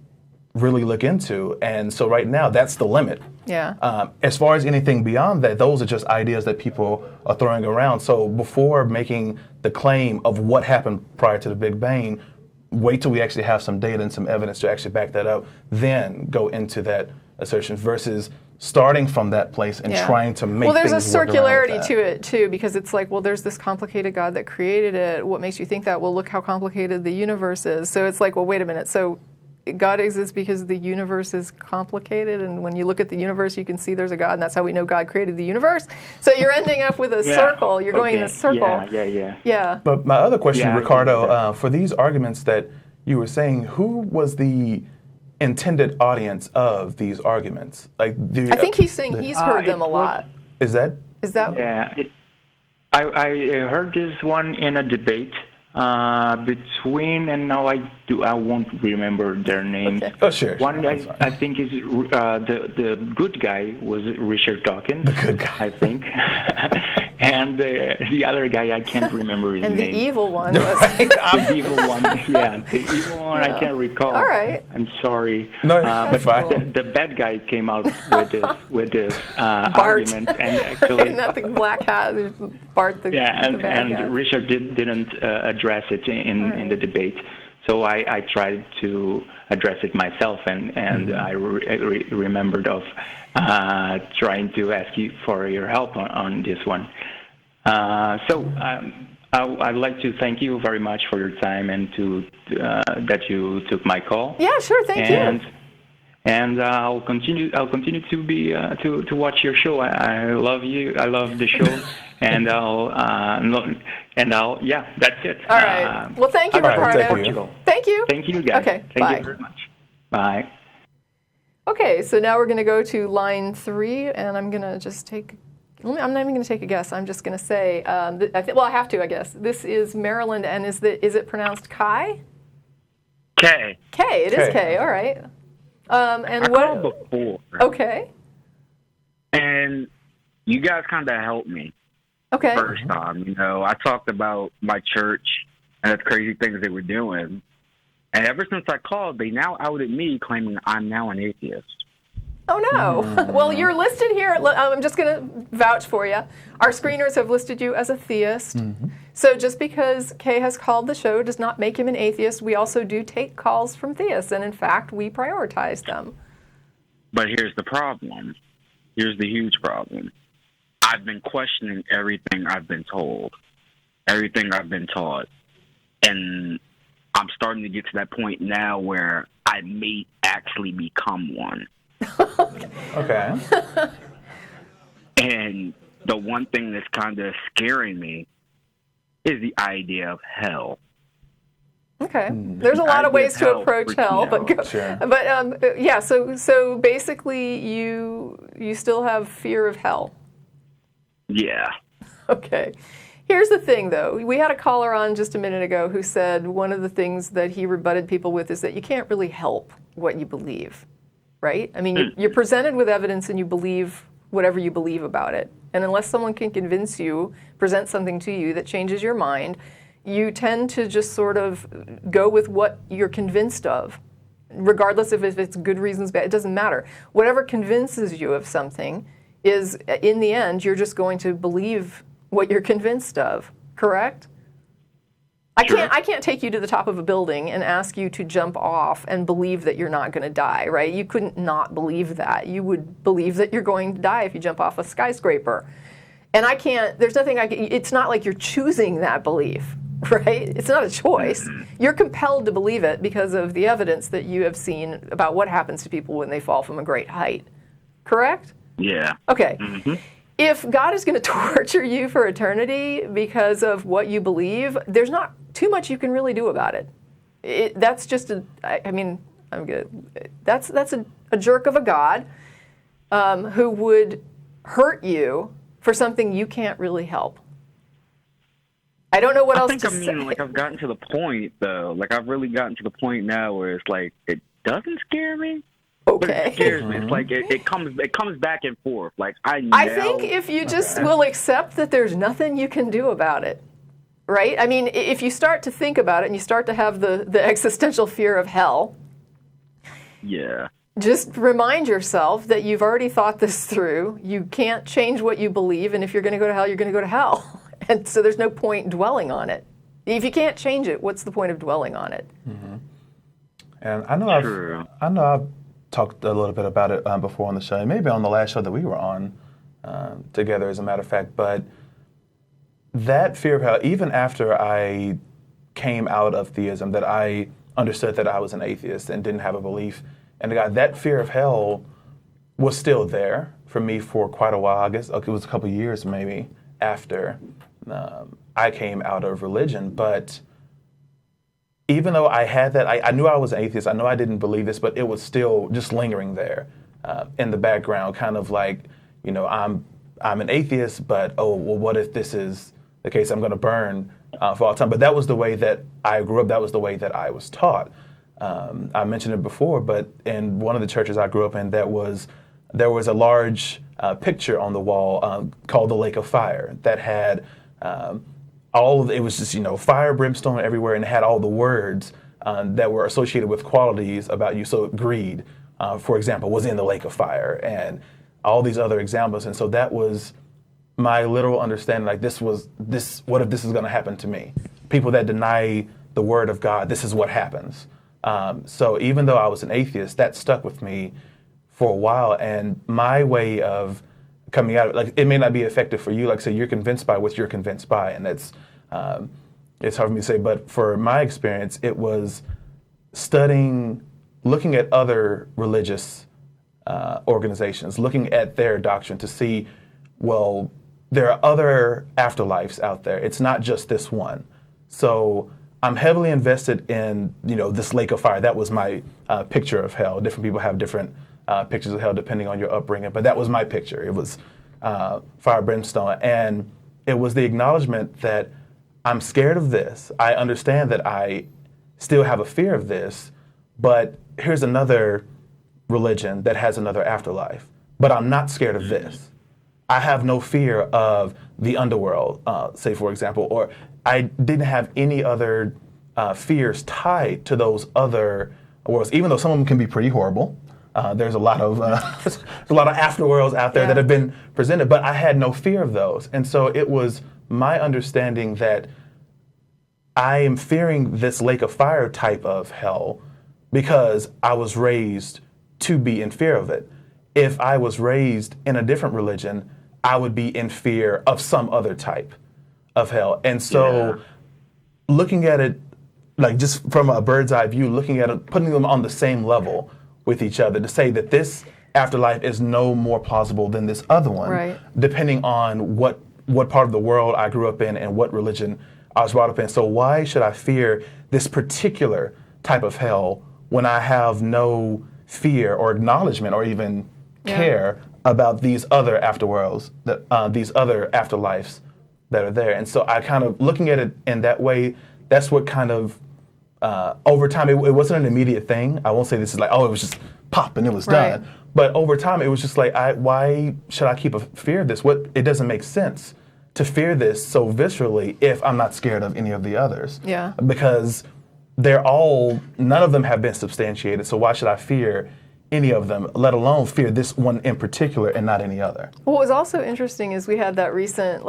really look into. And so right now, that's the limit. As far as anything beyond that, those are just ideas that people are throwing around. So before making the claim of what happened prior to the Big Bang, wait till we actually have some data and some evidence to actually back that up, then go into that assertion versus starting from that place and trying to make things there's a work around circularity to it too, because it's like, there's this complicated God that created it. What makes you think that? Well, look how complicated the universe is. So it's like, well, wait a minute. So God exists because the universe is complicated, and when you look at the universe, you can see there's a God, and that's how we know God created the universe. So you're ending up with a circle. You're going in a circle. Yeah. But my other question, Ricardo, for these arguments that you were saying, who was the intended audience of these arguments? I think he's saying he's heard them a lot. Is that? Yeah. I heard this one in a debate between, and now I won't remember their names. Okay. Oh, sure. One I think is the good guy was Richard Dawkins. The good guy, I think. And the other guy, I can't remember his name. And the evil one. The evil one, the evil one, I can't recall. All right. I'm sorry. No, but fine. The bad guy came out with this argument, and actually, isn't that the black hat? Bart, the bad guy. And Richard didn't address it in the debate. So I tried to address it myself, and I remembered of trying to ask you for your help on this one. So I'd like to thank you very much for your time and that you took my call. Yeah, sure. Thank you. and I'll continue to be to watch your show. I love you. I love the show, and I'll yeah, that's it. All right. Well, thank you, all right, Ricardo. thank you. Thank you. Thank you, guys. Okay, Thank bye. you very much. Bye. Okay, so now we're going to go to line 3, and I'm going to just take. I'm not even going to take a guess. I'm just going to say. Well, I have to, I guess. This is Maryland, and is it pronounced Kai? K. K. It is K. All right. And I what? called before, Okay. and you guys kind of helped me Okay. first time. You know, I talked about my church and the crazy things they were doing, and ever since I called, they now outed me, claiming I'm now an atheist. Oh, no. Well, you're listed here. I'm just going to vouch for you. Our screeners have listed you as a theist. So just because Kay has called the show does not make him an atheist. We also do take calls from theists, and in fact, we prioritize them. But here's the problem. Here's the huge problem. I've been questioning everything I've been told, everything I've been taught, and I'm starting to get to that point now where I may actually become one. Okay. And the one thing that's kind of scaring me is the idea of hell. Okay. There's a lot of ways to approach hell, but Sure. but yeah. So basically, you still have fear of hell. Yeah. Okay. Here's the thing, though. We had a caller on just a minute ago who said one of the things that he rebutted people with is that you can't really help what you believe, right? I mean, you're presented with evidence and you believe whatever you believe about it. And unless someone can convince you, present something to you that changes your mind, you tend to just sort of go with what you're convinced of, regardless of if it's good reasons, bad. It doesn't matter. Whatever convinces you of something is, in the end, you're just going to believe what you're convinced of, correct? I can't take you to the top of a building and ask you to jump off and believe that you're not going to die, right? You couldn't not believe that. You would believe that you're going to die if you jump off a skyscraper. And I can't, there's nothing I can, it's not like you're choosing that belief, right? It's not a choice. You're compelled to believe it because of the evidence that you have seen about what happens to people when they fall from a great height, correct? Yeah. Okay. If God is going to torture you for eternity because of what you believe, there's not too much you can really do about it. That's just that's a jerk of a God who would hurt you for something you can't really help. I don't know what else to say. Like, I've gotten to the point, though. Like, I've really gotten to the point now where it's like, it doesn't scare me. But Okay. it scares me. It's like it comes back and forth. Like I think if you just will accept that there's nothing you can do about it, right? I mean, if you start to think about it and you start to have the existential fear of hell, yeah, just remind yourself that you've already thought this through. You can't change what you believe, and if you're going to go to hell, you're going to go to hell. And so there's no point dwelling on it. If you can't change it, what's the point of dwelling on it? And I know I've talked a little bit about it before on the show, maybe on the last show that we were on together, as a matter of fact. But that fear of hell, even after I came out of theism, that I understood that I was an atheist and didn't have a belief in God, that fear of hell was still there for me for quite a while. I guess it was a couple of years maybe after I came out of religion. But even though I had that, I knew I was an atheist. I know I didn't believe this, but it was still just lingering there in the background, kind of like, you know, I'm an atheist, but oh, well, what if this is the case? I'm going to burn for all time. But that was the way that I grew up. That was the way that I was taught. I mentioned it before, but in one of the churches I grew up in, there was a large picture on the wall called the Lake of Fire that had it was just, you know, fire, brimstone everywhere, and it had all the words that were associated with qualities about you. So greed, for example, was in the lake of fire, and all these other examples. And so that was my literal understanding. Like, what if this is going to happen to me? People that deny the word of God, this is what happens. So even though I was an atheist, that stuck with me for a while. And my way of coming out of it, like, it may not be effective for you. Like, say, you're convinced by what you're convinced by, and that's it's hard for me to say. But for my experience, it was studying looking at other religious organizations, looking at their doctrine to see, well, there are other afterlives out there. It's not just this one. So I'm heavily invested in, this lake of fire. That was my picture of hell. Different people have different pictures of hell depending on your upbringing, but that was my picture. It was fire, brimstone, and it was the acknowledgement that I'm scared of this. I understand that I still have a fear of this, but here's another religion that has another afterlife. But I'm not scared of this. I have no fear of the underworld, say for example, or I didn't have any other fears tied to those other worlds, even though some of them can be pretty horrible. There's a lot of afterworlds out there that have been presented, but I had no fear of those. And so it was my understanding that I am fearing this lake of fire type of hell because I was raised to be in fear of it. If I was raised in a different religion, I would be in fear of some other type of hell. And so looking at it, like just from a bird's eye view, looking at it, putting them on the same level with each other, to say that this afterlife is no more plausible than this other one, depending on what part of the world I grew up in and what religion I was brought up in. So why should I fear this particular type of hell when I have no fear or acknowledgement or even care about these other afterworlds, these other afterlives that are there? And so I kind of, looking at it in that way, that's what kind of, over time, it wasn't an immediate thing. I won't say this is like, oh, it was just pop and it was done. But over time, it was just like, why should I keep a fear of this? It doesn't make sense to fear this so viscerally if I'm not scared of any of the others. Yeah. Because none of them have been substantiated, so why should I fear any of them, let alone fear this one in particular and not any other? What was also interesting is we had that recent,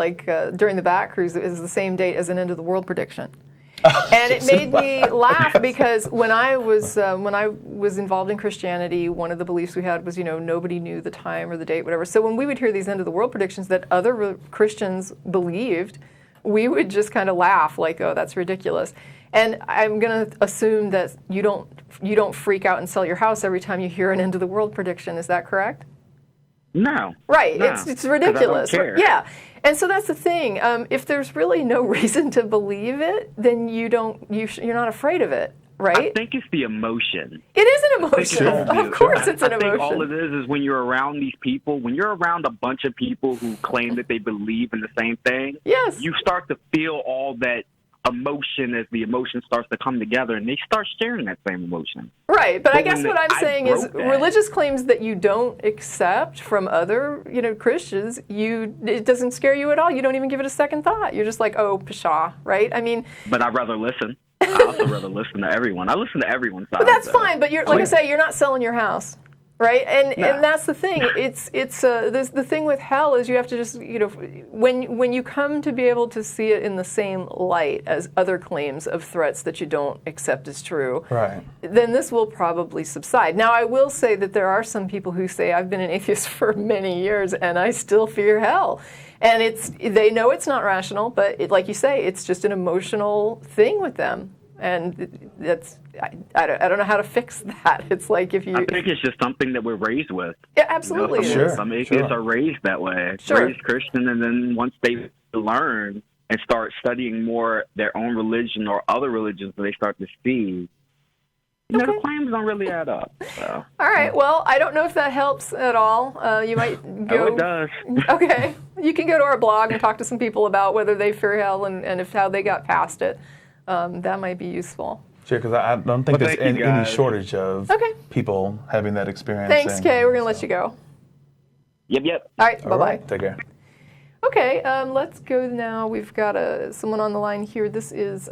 during the Bat Cruise, it was the same date as an end of the world prediction. And it made me laugh because when I was involved in Christianity, one of the beliefs we had was, nobody knew the time or the date, whatever. So when we would hear these end of the world predictions that other Christians believed, we would just kind of laugh like, oh, that's ridiculous. And I'm going to assume that you don't freak out and sell your house every time you hear an end of the world prediction. Is that correct? No. Right. No, it's ridiculous. I don't care. Yeah. And so that's the thing. If there's really no reason to believe it, then you're not afraid of it, right? I think it's the emotion. It is an emotion. Of course it's an emotion. I think all it is when you're around these people, when you're around a bunch of people who claim that they believe in the same thing, you start to feel all that emotion as the emotion starts to come together, and they start sharing that same emotion. Right, but I guess what I'm saying is religious claims that you don't accept from other, Christians, it doesn't scare you at all. You don't even give it a second thought. You're just like, oh, pshaw, right? I mean, but I'd rather listen. I also rather listen to everyone. I listen to everyone's side. But that's fine. But like I say, you're not selling your house. Right, and that's the thing. It's the thing with hell is you have to just when you come to be able to see it in the same light as other claims of threats that you don't accept as true. Right. Then this will probably subside. Now I will say that there are some people who say I've been an atheist for many years and I still fear hell, and they know it's not rational, but like you say, it's just an emotional thing with them. And that's I don't know how to fix that. It's like if you. I think it's just something that we're raised with. Yeah, absolutely. Some atheists are raised that way. Raised Christian, and then once they learn and start studying more their own religion or other religions, they start to see. The claims don't really add up. So. All right. Well, I don't know if that helps at all. You might go. Oh, it does. Okay. You can go to our blog and talk to some people about whether they fear hell and how they got past it. That might be useful. Sure, because I don't think there's any shortage of people having that experience. Thanks, Kay. We're going to let you go. Yep. All right. Bye-bye. Take care. Okay, let's go now. We've got someone on the line here. This is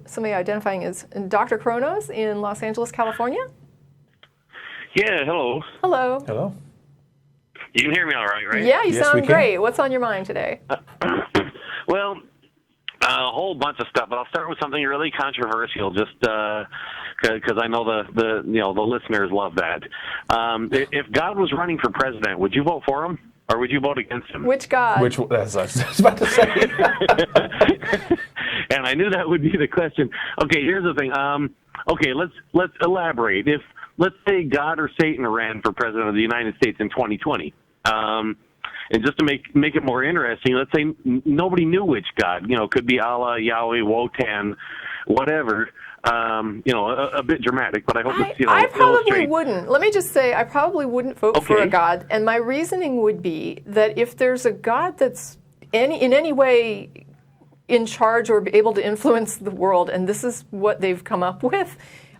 somebody identifying as Dr. Kronos in Los Angeles, California. Yeah, hello. Hello. Hello. You can hear me all right, right? Yeah, you sound great. What's on your mind today? Well, a whole bunch of stuff, but I'll start with something really controversial, just because I know the listeners love that. If God was running for president, would you vote for him, or would you vote against him? Which God? That's what I was about to say. And I knew that would be the question. Okay, here's the thing. okay, let's elaborate. If let's say God or Satan ran for president of the United States in 2020, and just to make it more interesting, let's say nobody knew which God. Could be Allah, Yahweh, Wotan, whatever. A bit dramatic, but I hope it's I probably illustrate. wouldn't. Let me just say, I probably wouldn't vote for a God, and my reasoning would be that if there's a God that's in any way in charge or able to influence the world, and this is what they've come up with,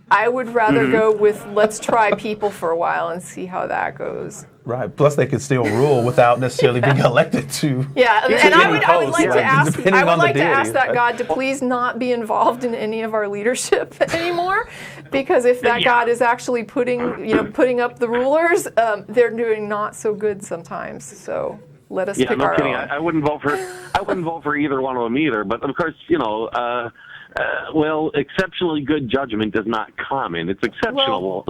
I would rather go with let's try people for a while and see how that goes. Right. Plus, they could still rule without necessarily being elected to. Yeah, and I would like to ask. depending I would on the like to ask deity. that God to please not be involved in any of our leadership anymore, because if that God is actually putting up the rulers, they're doing not so good sometimes. So let us pick no our kidding. own. I wouldn't vote for either one of them either. But of course, exceptionally good judgment is not common. It's exceptional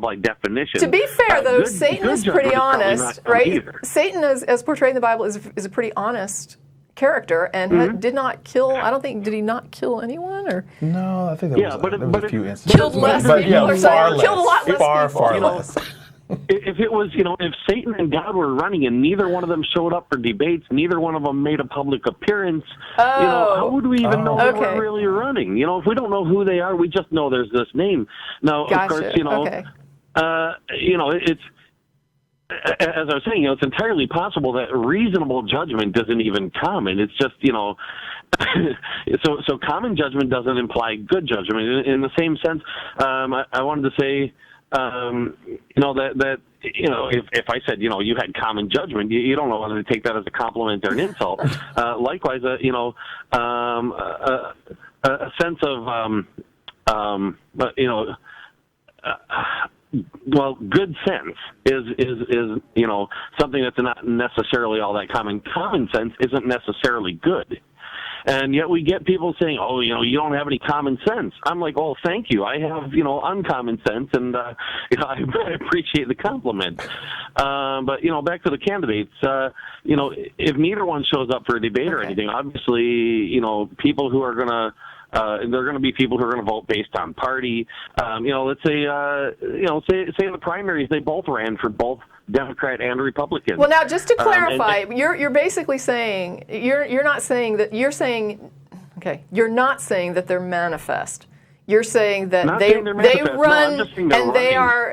by definition. To be fair, though, Satan good is pretty judgment probably honest, not common right? either. Satan, as portrayed in the Bible, is a pretty honest character and did not kill. I don't think did he not kill anyone or No, I think there was a few instances. killed less people or far something. less. Killed a lot less far, people. far less. If it was, if Satan and God were running and neither one of them showed up for debates, neither one of them made a public appearance, how would we even know they were really running? If we don't know who they are, we just know there's this name. Now, of course, it's, as I was saying, it's entirely possible that reasonable judgment isn't even common. It's just, so common judgment doesn't imply good judgment. In the same sense, I wanted to say, if I said, you had common judgment, you don't know whether to take that as a compliment or an insult. Likewise, a sense of, good sense is something that's not necessarily all that common. Common sense isn't necessarily good. And yet we get people saying, you don't have any common sense. I'm like, oh, thank you. I have, uncommon sense, and, I appreciate the compliment. But, back to the candidates, if neither one shows up for a debate or anything, obviously, people who are going to, they're going to be people who are going to vote based on party. Let's say, say in the primaries, they both ran for both Democrat and Republican. Well, now just to clarify, you're basically saying you're not saying that you're not saying that they're manifest. You're saying that they run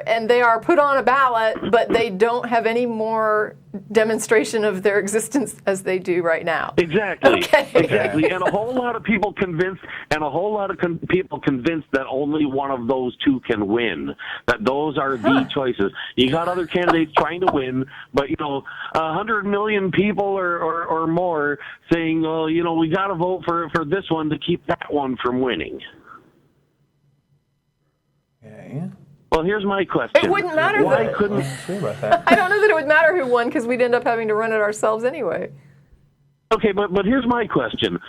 and they are put on a ballot, but they don't have any more demonstration of their existence as they do right now. Exactly. Okay. Exactly. And a whole lot of people convinced, that only one of those two can win. That those are the choices. You got other candidates trying to win, but 100 million people or more saying, well, we got to vote for this one to keep that one from winning. Okay. Well, here's my question. It wouldn't matter. Why couldn't? I don't know that it would matter who won because we'd end up having to run it ourselves anyway. Okay, but here's my question.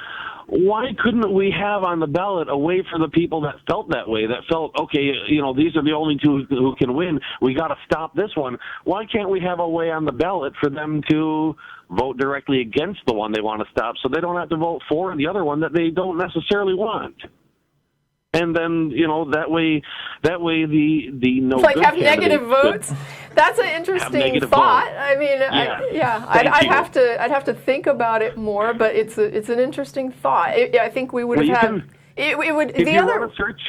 Why couldn't we have on the ballot a way for the people that felt that way, that felt, okay, these are the only two who can win. We got to stop this one. Why can't we have a way on the ballot for them to vote directly against the one they want to stop so they don't have to vote for the other one that they don't necessarily want? And then, that way the no like good have negative candidates votes. That's an interesting thought. Vote. I mean, I'd have to think about it more, but it's an interesting thought. I think we would have had. It would if the you other. Want to search,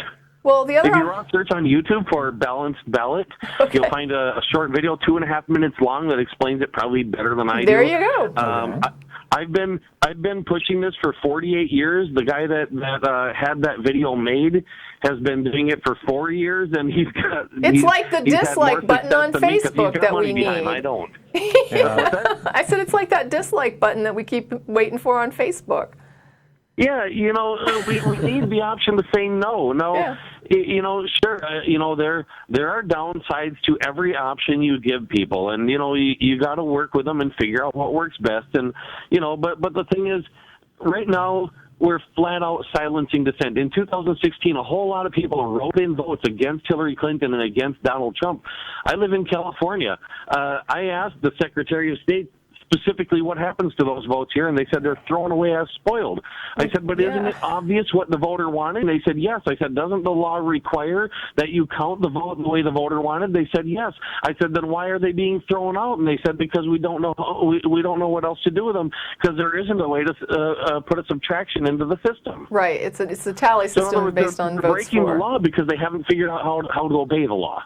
well, the other. If you run a search on YouTube for balanced ballot, you'll find a short video, 2.5 minutes long, that explains it probably better than I do. There you go. I've been pushing this for 48 years. The guy that had that video made has been doing it for 4 years, and it's like the dislike button on Facebook that we need. I don't. I said it's like that dislike button that we keep waiting for on Facebook. Yeah, we need the option to say no. No, yeah. Sure. There are downsides to every option you give people, and you got to work with them and figure out what works best. And but the thing is, right now we're flat out silencing dissent. In 2016, a whole lot of people wrote in votes against Hillary Clinton and against Donald Trump. I live in California. I asked the Secretary of State specifically what happens to those votes here, and they said they're thrown away as spoiled. I said, but isn't it obvious what the voter wanted? And they said, yes. I said, doesn't the law require that you count the vote the way the voter wanted? They said, yes. I said, then why are they being thrown out? And they said, because we don't know we don't know what else to do with them, because there isn't a way to put a subtraction into the system. Right. It's a tally system based on votes breaking for. the law because they haven't figured out how to obey the law.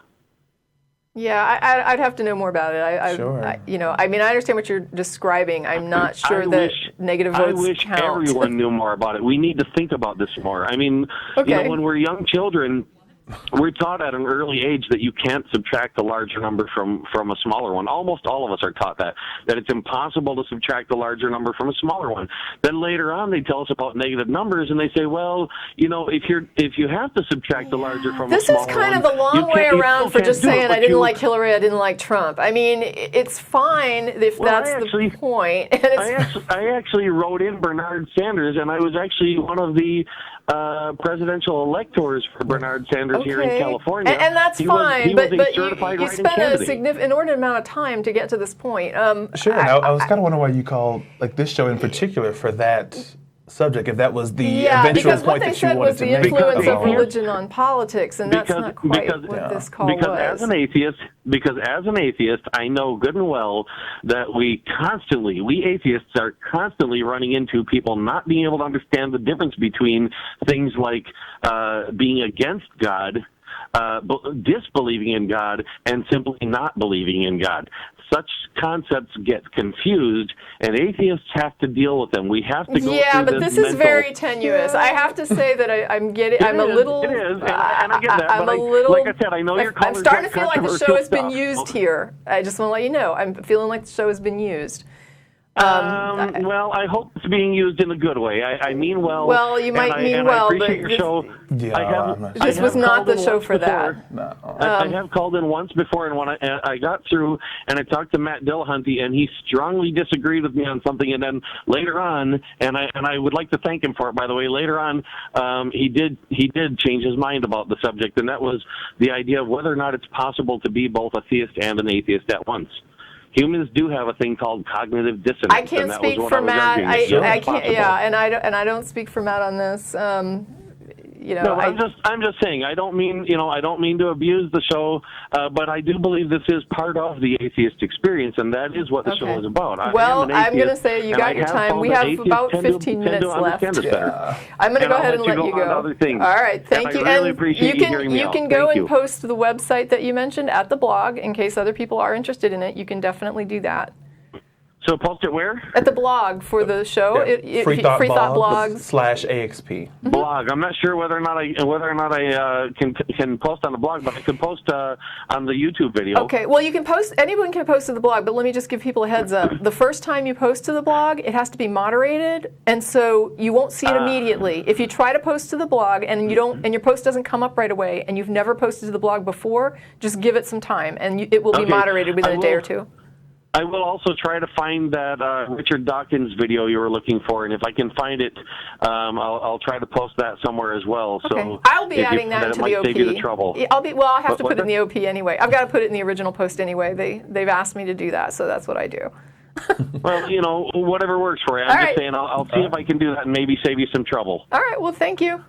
Yeah, I'd have to know more about it. Sure. I understand what you're describing. I'm not sure that negative votes I wish count. everyone knew more about it. We need to think about this more. I mean, when we're young children, we're taught at an early age that you can't subtract a larger number from a smaller one. Almost all of us are taught that it's impossible to subtract a larger number from a smaller one. Then later on, they tell us about negative numbers, and they say, well, if you have to subtract the larger from a smaller one. This is kind of the long way around for just saying I didn't like Hillary, I didn't like Trump. I mean, it's fine if that's the point. I actually wrote in Bernard Sanders, and I was actually one of the presidential electors for Bernard Sanders here in California. And that's fine, but you spent a inordinate amount of time to get to this point. Sure, I was kind of wondering why you called this show in particular for that subject, if that was the eventual point that you wanted to make. Because what they said was the influence of religion on politics, and that's not quite what this call was. As an atheist, I know good and well that we atheists are constantly running into people not being able to understand the difference between things like being against God, disbelieving in God, and simply not believing in God. Such concepts get confused, and atheists have to deal with them. We have to go through but this is very tenuous. I have to say that I'm a little. It is, and I get that. I'm a little. Like I said, I know you're. I'm starting to feel like the show has been used here. I just want to let you know. I'm feeling like the show has been used. Well, I hope it's being used in a good way. I mean well. Well, you might mean well, but your show. This was not the show for that. No. I have called in once before, and when I got through and I talked to Matt Dillahunty, and he strongly disagreed with me on something, and then later on, and I would like to thank him for it, by the way. Later on, he did change his mind about the subject, and that was the idea of whether or not it's possible to be both a theist and an atheist at once. Humans do have a thing called cognitive dissonance. I can't speak for Matt. I can't. Yeah, and I don't speak for Matt on this. No, I'm just saying. I don't mean to abuse the show, but I do believe this is part of the Atheist Experience, and that is what the show is about. Well, I'm going to say you got your time. We have about 15 minutes left. I'm going to go ahead and let you go. All right, thank you. I really appreciate you hearing me out. You can go and post the website that you mentioned at the blog in case other people are interested in it. You can definitely do that. So post it where? At the blog for the show. Free Thought Blogs /AXP. Blog. I'm not sure whether or not I can post on the blog, but I can post on the YouTube video. Okay. Well, you can post. Anyone can post to the blog, but let me just give people a heads up. The first time you post to the blog, it has to be moderated, and so you won't see it immediately. If you try to post to the blog and your post doesn't come up right away, and you've never posted to the blog before, just give it some time, and it will be moderated within a day or two. I will also try to find that Richard Dawkins video you were looking for, and if I can find it, I'll try to post that somewhere as well. Okay. So I'll be adding that into the OP. Save you the trouble. I'll have to put it in the OP anyway. I've got to put it in the original post anyway. They've asked me to do that, so that's what I do. Well, whatever works for you. I'm just saying I'll see if I can do that and maybe save you some trouble. All right. Well, thank you.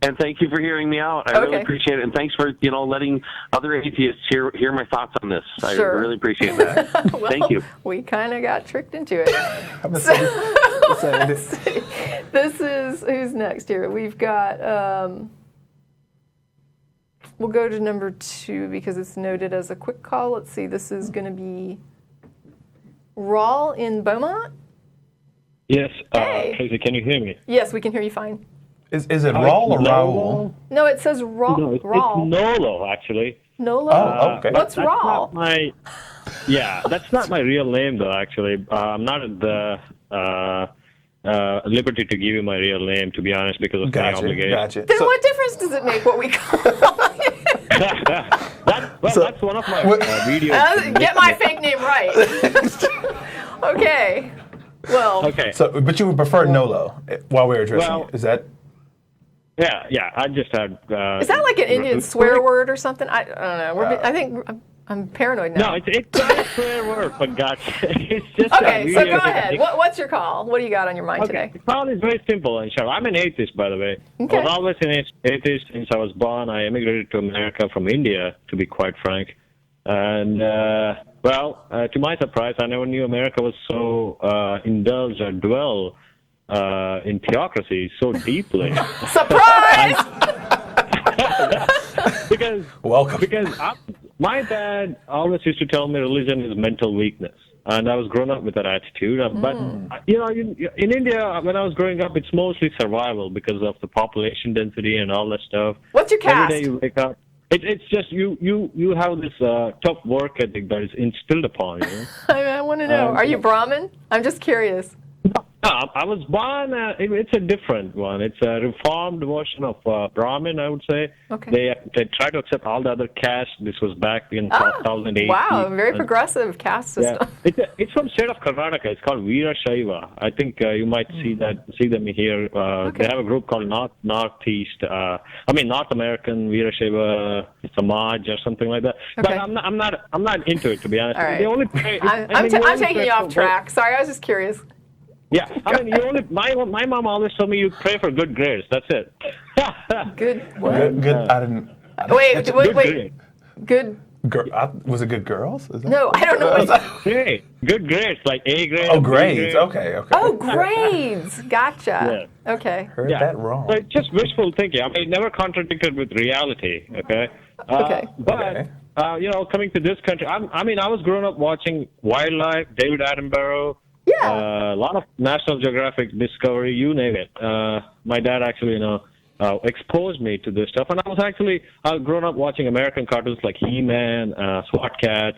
And thank you for hearing me out. I really appreciate it. And thanks for, letting other atheists hear my thoughts on this. I really appreciate that. Well, thank you. We kind of got tricked into it. Let's see. This is, who's next here? We've got, we'll go to number 2 because it's noted as a quick call. Let's see. This is going to be Raul in Beaumont. Yes. Hey. Tracy, can you hear me? Yes, we can hear you fine. Is it Raul or Raul? No, it says Raul. No, it's Nolo, actually. Nolo? Oh, okay. What's Raul? That's not my real name, though, actually. I'm not at the liberty to give you my real name, to be honest, because of my obligation. Gotcha. Then what difference does it make what we call it? That's one of my videos. Get my fake name right. Okay. Well. Okay. So, but you would prefer Nolo while we're addressing it. Is that? Yeah. I just had. Is that like an Indian swear word or something? I don't know. I think I'm paranoid now. No, it's not a swear word, for God's sake. It's just okay, so go ahead. What's your call? What do you got on your mind today? The call is very simple and sharp. I'm an atheist, by the way. Okay. I was always an atheist since I was born. I immigrated to America from India, to be quite frank. And, to my surprise, I never knew America was so indulged or dwell in theocracy so deeply. Surprise! Because welcome. Because my dad always used to tell me religion is mental weakness, and I was grown up with that attitude. But in India, when I was growing up, it's mostly survival because of the population density and all that stuff. What's your caste? Every day you wake up. It's just you have this tough work ethic that is instilled upon you. I want to know. Are you Brahmin? I'm just curious. No, I was born. It's a different one. It's a reformed version of Brahmin, I would say. Okay. They try to accept all the other castes. This was back in 2008. Wow, very progressive caste system. Yeah. It's from state of Karnataka. It's called Veerashaiva. I think you might see them here. They have a group called North American Veerashaiva Samaj or something like that. Okay. But I'm not into it, to be honest. All right. They only pray. I'm taking you off track. Sorry, I was just curious. Yeah, I mean, my mom always told me you pray for good grades. That's it. Good. Good. I didn't. Wait. Good. Was it good girls? Is that No, I don't know. Hey, good grades, like A grades. Oh, grades. Okay. Oh, grades. Gotcha. Yeah. Okay. Heard that wrong. So it's just wishful thinking. I mean, it never contradicted with reality. Okay. But coming to this country, I was growing up watching wildlife, David Attenborough. Yeah. A lot of National Geographic, Discovery, you name it. My dad actually, exposed me to this stuff, and I was actually grown up watching American cartoons like He-Man, SWAT Cats,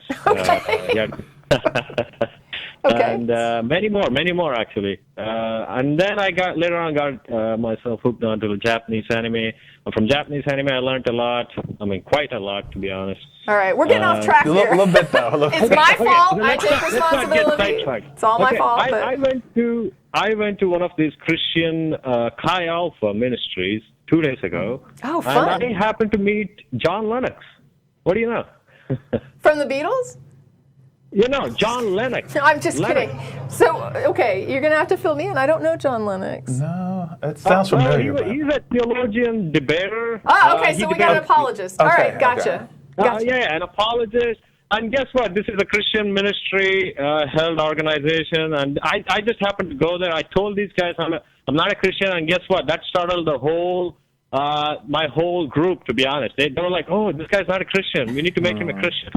and many more actually. And then later on got myself hooked onto the Japanese anime. And from Japanese anime, I learned a lot. I mean, quite a lot, to be honest. All right, we're getting off track here. A little bit though. It's my fault. I take responsibility. It's all my fault. I went to one of these Christian Chi Alpha ministries 2 days ago. Oh, fun! And I happened to meet John Lennox. What do you know? From the Beatles? John Lennox. No, I'm just kidding. So, okay, you're going to have to fill me in. I don't know John Lennox. No, it sounds familiar. He's a theologian debater. Oh, okay, so we got an apologist. All right, gotcha. An apologist. And guess what? This is a Christian ministry held organization, and I just happened to go there. I told these guys I'm not a Christian, and guess what? That startled the whole my whole group, to be honest. They were like, oh, this guy's not a Christian. We need to make him a Christian.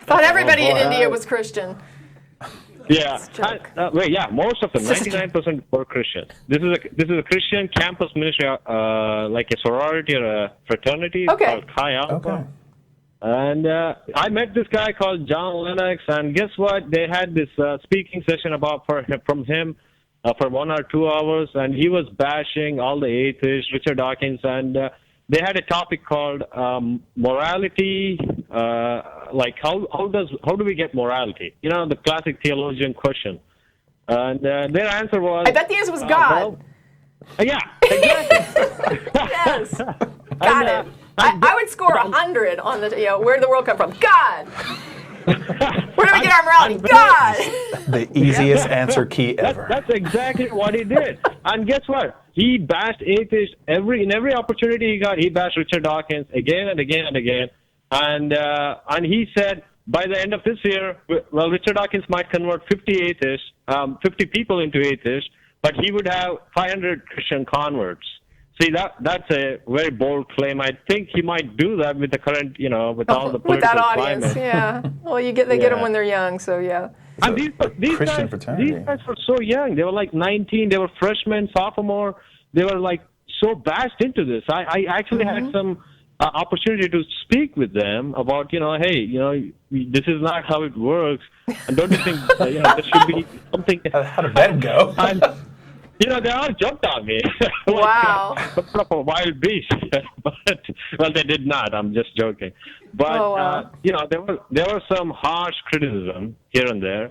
Thought everybody in India was Christian. Yeah. Most of them, 99% were Christian. This is a Christian campus ministry, like a sorority or a fraternity called Chi Alpha. Okay. And I met this guy called John Lennox, and guess what? They had this speaking session from him for 1 or 2 hours, and he was bashing all the atheists, Richard Dawkins, and they had a topic called morality. Like how do we get morality? The classic theologian question. And their answer was, I bet the answer was God. Yeah, exactly. Yes, got it. I would score 100 on the where did the world come from? God. Where do we get our morality? God. The easiest answer key ever. That's exactly what he did. And guess what? He bashed atheists in every opportunity he got. He bashed Richard Dawkins again and again and again. And he said by the end of this year, well, Richard Dawkins might convert 50 people into atheists, but he would have 500 Christian converts. See, that's a very bold claim. I think he might do that with the current, with all the political with that audience, climate. Yeah. Well, they get them when they're young, so yeah. And these guys were so young. They were like 19. They were freshmen, sophomore. They were like so bashed into this. I actually had some opportunity to speak with them about, hey, this is not how it works. And don't you think, there should be something. How did that go? And, they all jumped on me. Wow. Like a wild beast. But, they did not. I'm just joking. But, there was some harsh criticism here and there,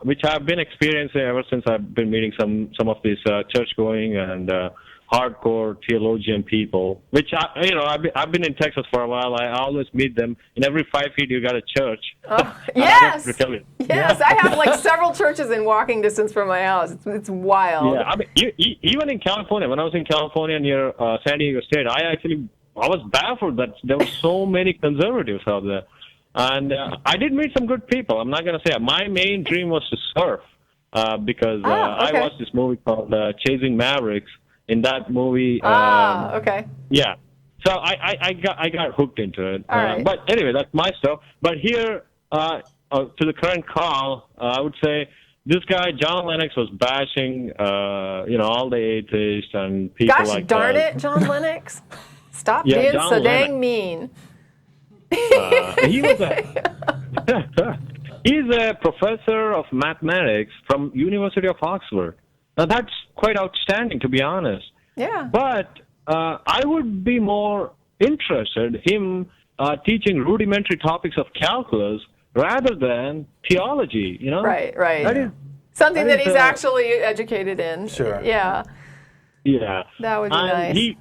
which I've been experiencing ever since I've been meeting some of these church-going and hardcore theologian people, which I've been in Texas for a while. I always meet them. In every 5 feet, you got a church. Yes, to tell you. yes. I have like several churches in walking distance from my house. It's wild. Yeah, I mean, even in California, when I was in California near San Diego State, I was baffled that there were so many conservatives out there. And I did meet some good people. I'm not going to say my main dream was to surf because I watched this movie called Chasing Mavericks. In that movie, okay. Yeah. So I got hooked into it. All right. But anyway, that's my stuff. But here, to the current call, I would say this guy, John Lennox, was bashing, all the atheists and people like that. Gosh darn it, John Lennox. Stop being John so Lennox. dang mean. He's a professor of mathematics from University of Oxford. Now, that's quite outstanding, to be honest. Yeah. But I would be more interested in teaching rudimentary topics of calculus rather than theology, Right. That is, something that he's is, actually educated in. Sure. Yeah. Yeah. That would be nice.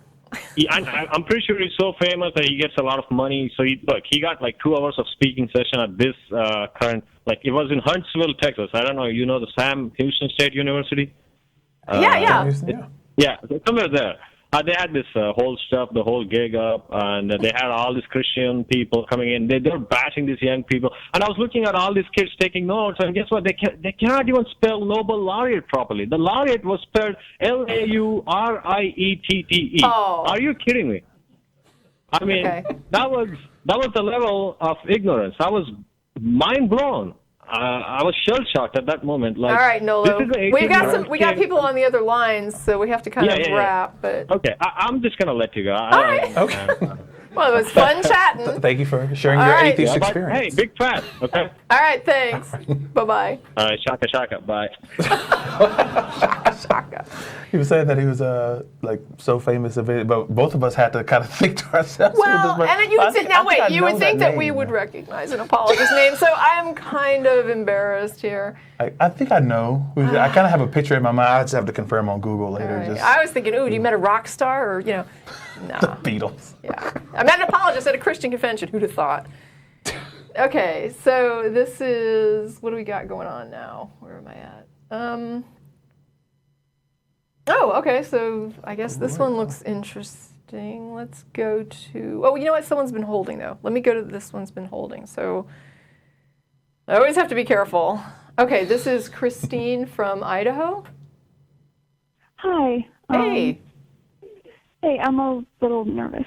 I'm pretty sure he's so famous that he gets a lot of money. So he got like 2 hours of speaking session at this current, like it was in Huntsville, Texas. I don't know, the Sam Houston State University? Yeah. Yeah, somewhere there. They had this whole stuff, the whole gig up, and they had all these Christian people coming in. They were bashing these young people. And I was looking at all these kids taking notes, and guess what? They cannot even spell Nobel laureate properly. The laureate was spelled Lauriette. Oh. Are you kidding me? I mean, that was the level of ignorance. I was mind blown. I was shell shocked at that moment. Like, all right, Nolo. We got people on the other lines, so we have to kind of wrap. But okay, I'm just gonna let you go. All right. Okay. Well, it was fun chatting. Thank you for sharing your atheist experience. Hey, big fan. Okay. All right, thanks. Bye-bye. All right, shaka, bye. Shaka. He was saying that he was so famous of it, but both of us had to kind of think to ourselves. Well, and you would think that we would recognize an apologist name, so I'm kind of embarrassed here. I think I know. I kind of have a picture in my mind. I just have to confirm on Google later. Right. I was thinking, you met a rock star, or no. The Beatles. Yeah, I met an apologist at a Christian convention. Who'd have thought? Okay, so this is, what do we got going on now? Where am I at? Okay, so I guess this one looks interesting. Let's go to, you know what? Someone's been holding, though. Let me go to this one's been holding. So I always have to be careful. Okay, this is Christine from Idaho. Hi. Hey. Hey, I'm a little nervous.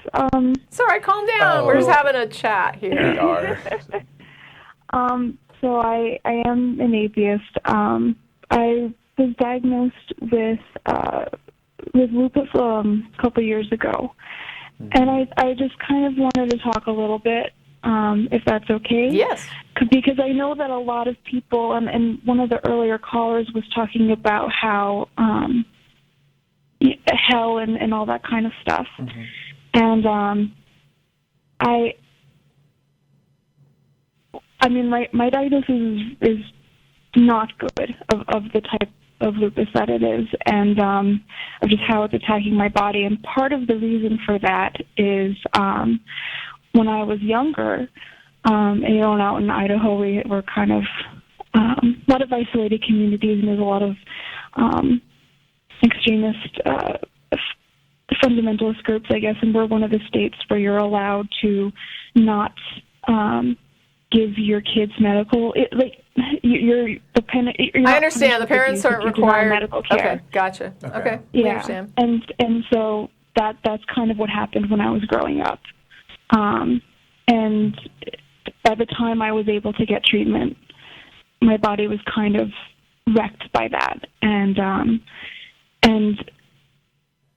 Sorry, calm down. We're just having a chat here. We are. So I am an atheist. I was diagnosed with lupus a couple years ago, and I just kind of wanted to talk a little bit, if that's okay. Yes. Because I know that a lot of people, and one of the earlier callers was talking about how hell and all that kind of stuff. Mm-hmm. And I mean, my diagnosis is not good of the type of lupus that it is, and of just how it's attacking my body. And part of the reason for that is when I was younger, and out in Idaho, we're kind of a lot of isolated communities, and there's a lot of extremist fundamentalist groups, I guess, and we're one of the states where you're allowed to not give your kids medical. You're dependent. I understand. The parents aren't required medical care. Okay, gotcha. Okay, yeah, I understand. And so that's kind of what happened when I was growing up. And by the time I was able to get treatment, my body was kind of wrecked by that, and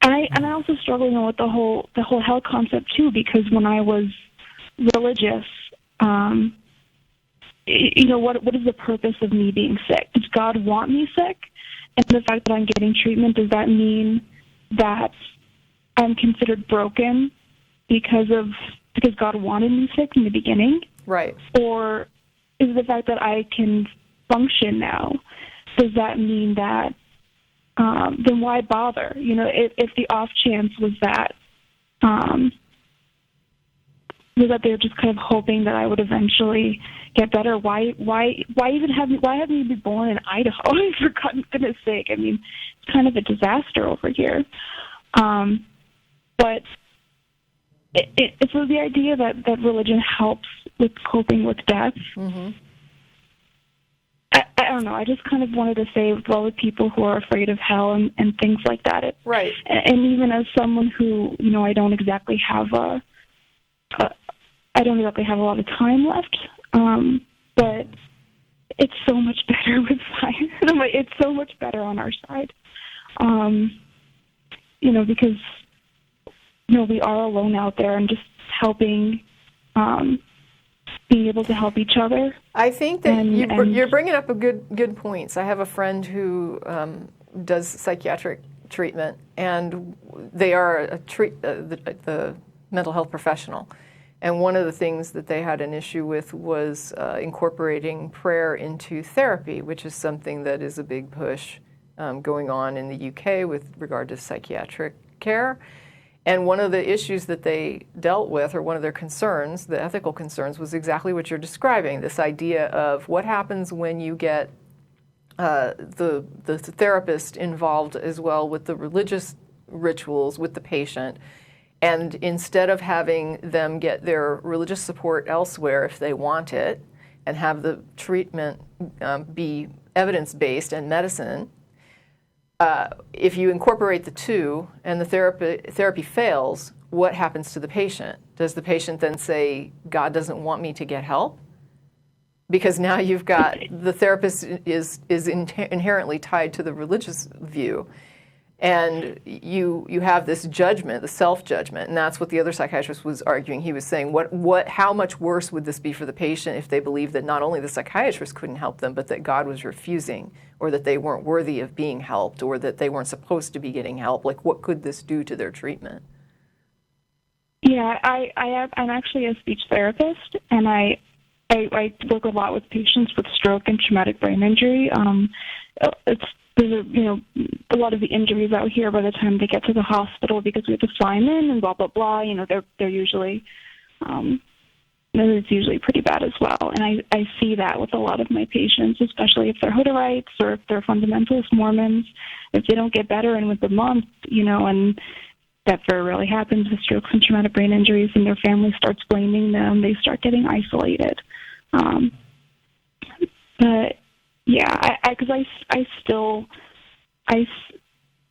I also struggle with the whole hell concept too, because when I was religious, what is the purpose of me being sick? Does God want me sick? And the fact that I'm getting treatment, does that mean that I'm considered broken because God wanted me sick in the beginning? Right. Or is the fact that I can function now, does that mean that then why bother? You know, if the off chance was that they're just kind of hoping that I would eventually get better, why even have me be born in Idaho? For goodness sake, I mean, it's kind of a disaster over here. But it's the idea that religion helps with coping with death. Mm-hmm. I don't know. I just kind of wanted to say, with all the people who are afraid of hell and things like that. Right. And even as someone who, you know, I don't exactly have a lot of time left. But it's so much better with science. It's so much better on our side. You know, because, you know, we are alone out there, and just helping, being able to help each other. I think that you're bringing up a good points. I have a friend who does psychiatric treatment, and they are the mental health professional. And one of the things that they had an issue with was incorporating prayer into therapy, which is something that is a big push going on in the UK with regard to psychiatric care. And one of the issues that they dealt with, or one of their concerns, the ethical concerns, was exactly what you're describing, this idea of what happens when you get the therapist involved as well with the religious rituals with the patient. And instead of having them get their religious support elsewhere if they want it, and have the treatment be evidence-based and medicine, if you incorporate the two and the therapy fails, what happens to the patient? Does the patient then say, God doesn't want me to get help? Because now you've got the therapist is inherently tied to the religious view. And you have this judgment, the self-judgment, and that's what the other psychiatrist was arguing. He was saying, how much worse would this be for the patient if they believed that not only the psychiatrist couldn't help them, but that God was refusing, or that they weren't worthy of being helped, or that they weren't supposed to be getting help? Like, what could this do to their treatment? Yeah, I'm actually a speech therapist, and I work a lot with patients with stroke and traumatic brain injury. There's a lot of the injuries out here by the time they get to the hospital, because we have to fly them in and blah blah blah. You know, they're usually it's usually pretty bad as well. And I see that with a lot of my patients, especially if they're Hutterites or if they're fundamentalist Mormons. If they don't get better in with the month, you know, and that very rarely happens with strokes and traumatic brain injuries, and their family starts blaming them, they start getting isolated. But yeah,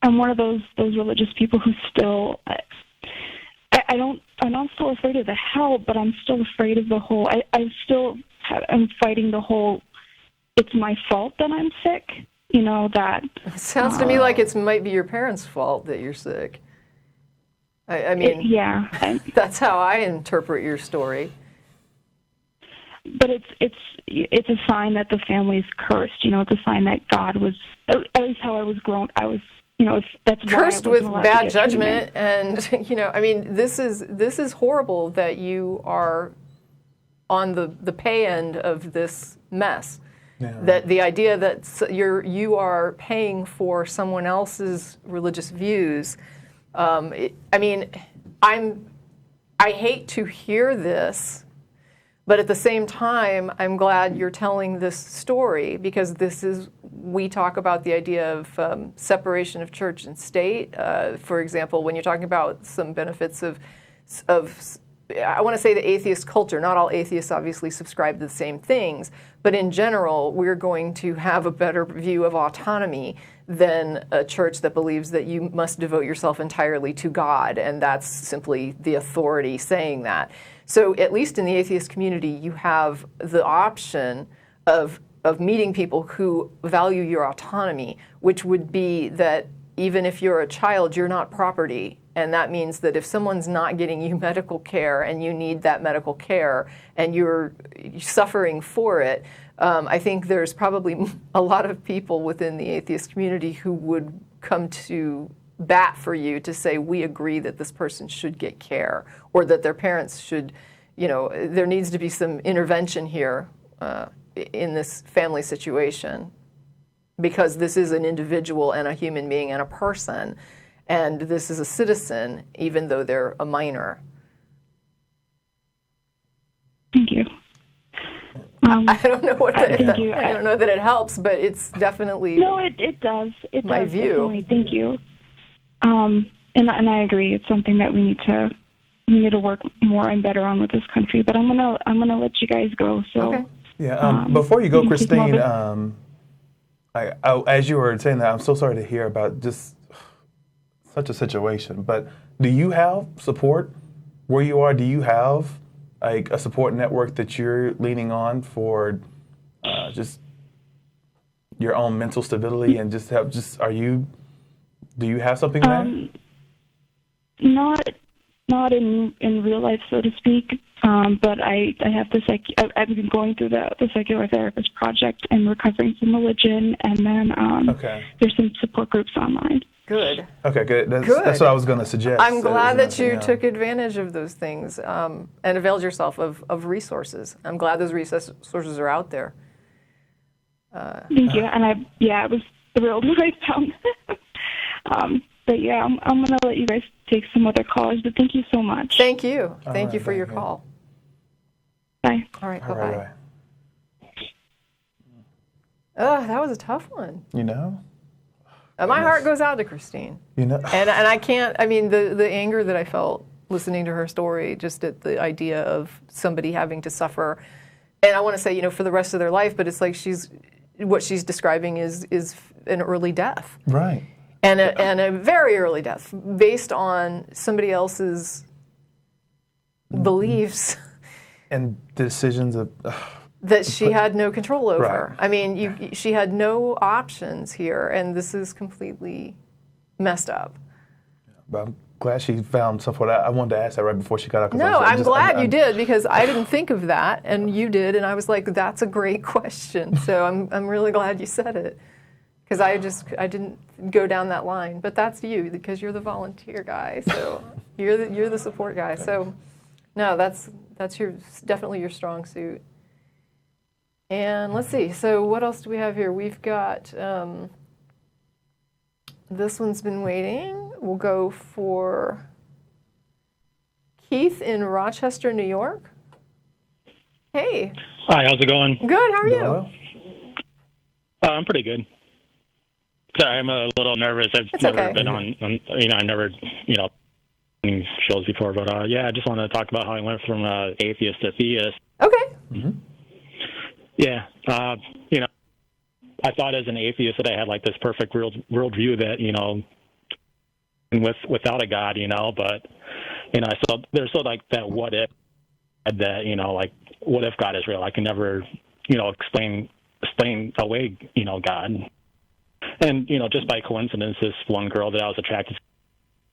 I'm one of those religious people who still, I'm not still afraid of the hell, but I'm still afraid of the whole, I'm fighting the whole, it's my fault that I'm sick, you know, that. It sounds to me like it might be your parents' fault that you're sick. I mean, yeah. That's how I interpret your story. But it's a sign that the family's cursed. You know, it's a sign that God was, at least how I was grown. I was, you know, that's cursed with bad judgment, and you know, I mean, this is horrible that you are on the pay end of this mess. Yeah. That the idea that you are paying for someone else's religious views. I mean, I hate to hear this. But at the same time, I'm glad you're telling this story, because we talk about the idea of separation of church and state. For example, when you're talking about some benefits of I want to say the atheist culture, not all atheists obviously subscribe to the same things, but in general, we're going to have a better view of autonomy than a church that believes that you must devote yourself entirely to God, and that's simply the authority saying that. So at least in the atheist community, you have the option of meeting people who value your autonomy, which would be that even if you're a child, you're not property. And that means that if someone's not getting you medical care and you need that medical care and you're suffering for it, I think there's probably a lot of people within the atheist community who would come to bat for you to say, we agree that this person should get care, or that their parents should, you know, there needs to be some intervention here in this family situation. because this is an individual and a human being and a person, and this is a citizen, even though they're a minor. Thank you. I don't know what thank you. I don't know that it helps, but it's definitely No, it does. It my does, view. Definitely. Thank you. And I agree. It's something that we need to work more and better on with this country. But I'm gonna let you guys go. So okay. Yeah. Before you go, keep Christine, moving. as you were saying that, I'm so sorry to hear about just such a situation. But do you have support where you are? Do you have like a support network that you're leaning on for just your own mental stability and do you have something there? Not in real life, so to speak. But I have I've been going through the secular therapist project and recovering from religion, and then there's some support groups online. Good. Okay, good. That's what I was going to suggest. I'm glad that you took advantage of those things and availed yourself of resources. I'm glad those resources are out there. Thank you. And I was thrilled when I found. But yeah, I'm going to let you guys take some other calls. But thank you so much. Thank you. Thank you for your call. Bye. All right. All Bye-bye. right. That was a tough one. You know? My heart goes out to Christine. You know? And I can't, I mean, the anger that I felt listening to her story, just at the idea of somebody having to suffer, and I want to say, for the rest of their life, but it's like what she's describing is an early death. Right. And a very early death based on somebody else's beliefs. And decisions of... that she had no control over. Right. I mean, she had no options here, and this is completely messed up. But I'm glad she found support. I wanted to ask that right before she got out. No, I'm glad you did, because I didn't think of that, and you did, and I was like, that's a great question. So I'm really glad you said it, because I didn't go down that line. But that's you, because you're the volunteer guy, so you're the support guy. So no, that's definitely your strong suit. And let's see, so what else do we have here? We've got, this one's been waiting. We'll go for Keith in Rochester, New York. Hey. Hi, how's it going? Good, how are you? I'm pretty good. Sorry, I'm a little nervous. I've never been on, I never, shows before, but yeah, I just want to talk about how I went from atheist to theist. Okay. Mm-hmm. Yeah, I thought as an atheist that I had like this perfect worldview that without a God, but so there's sort of like that what if that like what if God is real? I can never explain away God, and just by coincidence, this one girl that I was attracted to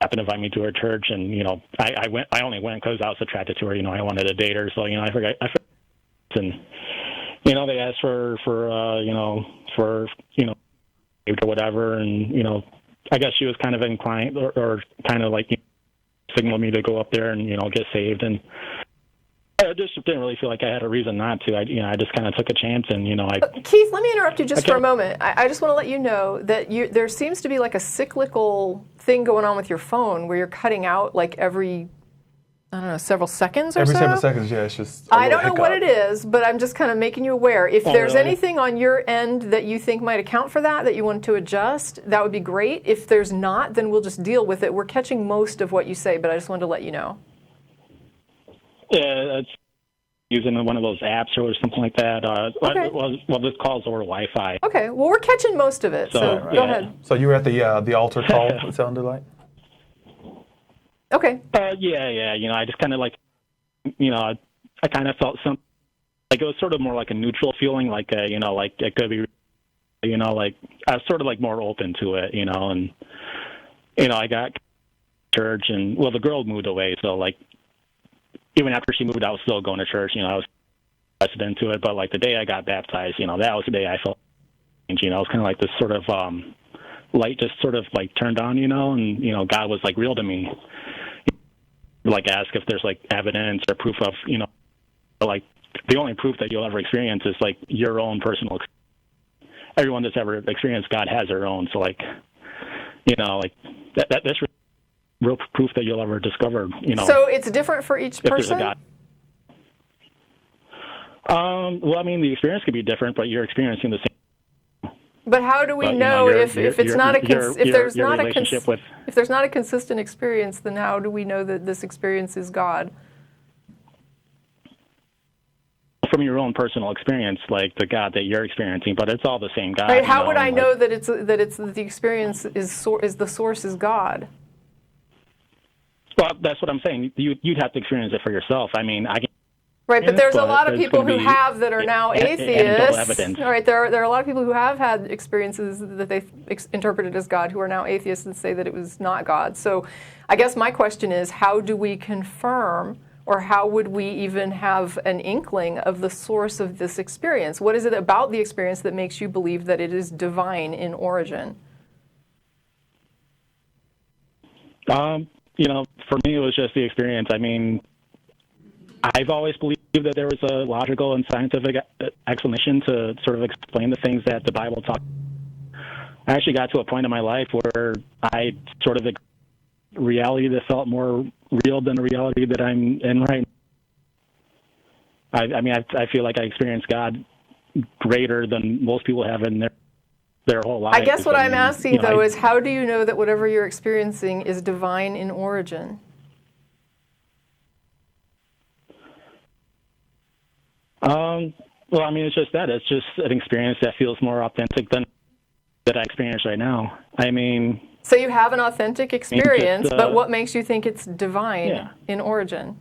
happened to invite me to her church, and I only went because I was attracted to her. I wanted to date her, so I forgot and. They asked for or whatever, and I guess she was kind of inclined or kind of like signaled me to go up there and get saved, and I just didn't really feel like I had a reason not to. I just kind of took a chance, and Keith, let me interrupt you just for a moment. I just want to let you know that there seems to be like a cyclical thing going on with your phone where you're cutting out like every. I don't know, several seconds or Every so? several seconds, yeah, it's just I don't know what it is, but I'm just kind of making you aware. If there's anything on your end that you think might account for that you want to adjust, that would be great. If there's not, then we'll just deal with it. We're catching most of what you say, but I just wanted to let you know. Yeah, it's using one of those apps or something like that. Okay. Well, this calls over Wi-Fi. Okay, well, we're catching most of it, so go ahead. So you were at the altar call, it sounded like? Okay. Yeah. I just kind of like, I kind of felt something like it was sort of more like a neutral feeling, like like it could be, like I was sort of like more open to it, and I got church, and the girl moved away, so like even after she moved, I was still going to church, I was invested into it, but like the day I got baptized, that was the day I felt change, it was kind of like this sort of light just sort of like turned on, and God was like real to me. Like ask if there's like evidence or proof of, like the only proof that you'll ever experience is like your own personal experience. everyone that's ever experienced God has their own. So like, that's real proof that you'll ever discover. So it's different for each if there's a person. God. Well, I mean, the experience could be different, but you're experiencing the same. But how do we know if it's not if there's not a consistent experience, then how do we know that this experience is God? From your own personal experience, like the God that you're experiencing, but it's all the same God. Right? How would I know that the experience is the source is God? Well, that's what I'm saying. You'd have to experience it for yourself. I mean, I can. Right, but there's a lot of people who have that are now atheists. All right, there are a lot of people who have had experiences that they've interpreted as God who are now atheists and say that it was not God. So I guess my question is, how do we confirm, or how would we even have an inkling of the source of this experience? What is it about the experience that makes you believe that it is divine in origin? For me, it was just the experience. I mean, I've always believed that there was a logical and scientific explanation to sort of explain the things that the Bible talks. I actually got to a point in my life where I sort of reality that felt more real than the reality that I'm in right now. I feel like I experienced God greater than most people have in their whole life. I guess what I'm asking, though, is how do you know that whatever you're experiencing is divine in origin? Well, I mean, it's just that. It's just an experience that feels more authentic than that I experience right now. I mean... So you have an authentic experience, but what makes you think it's divine in origin?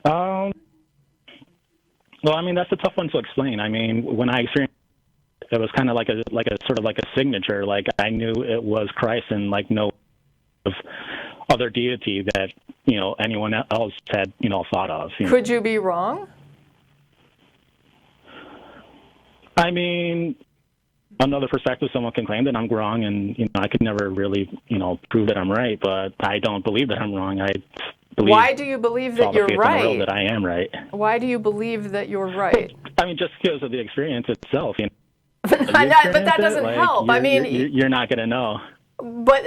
Well, I mean, that's a tough one to explain. I mean, when I experienced it was kind of like a sort of like a signature. Like I knew it was Christ and like no other deity that anyone else had thought of. Could you be wrong? I mean, another perspective, someone can claim that I'm wrong, and I could never really prove that I'm right. But I don't believe that I'm wrong. I believe. Why do you believe that you're right? That I am right. Why do you believe that you're right? I mean, just because of the experience itself. But that doesn't help. I mean, you're not going to know. But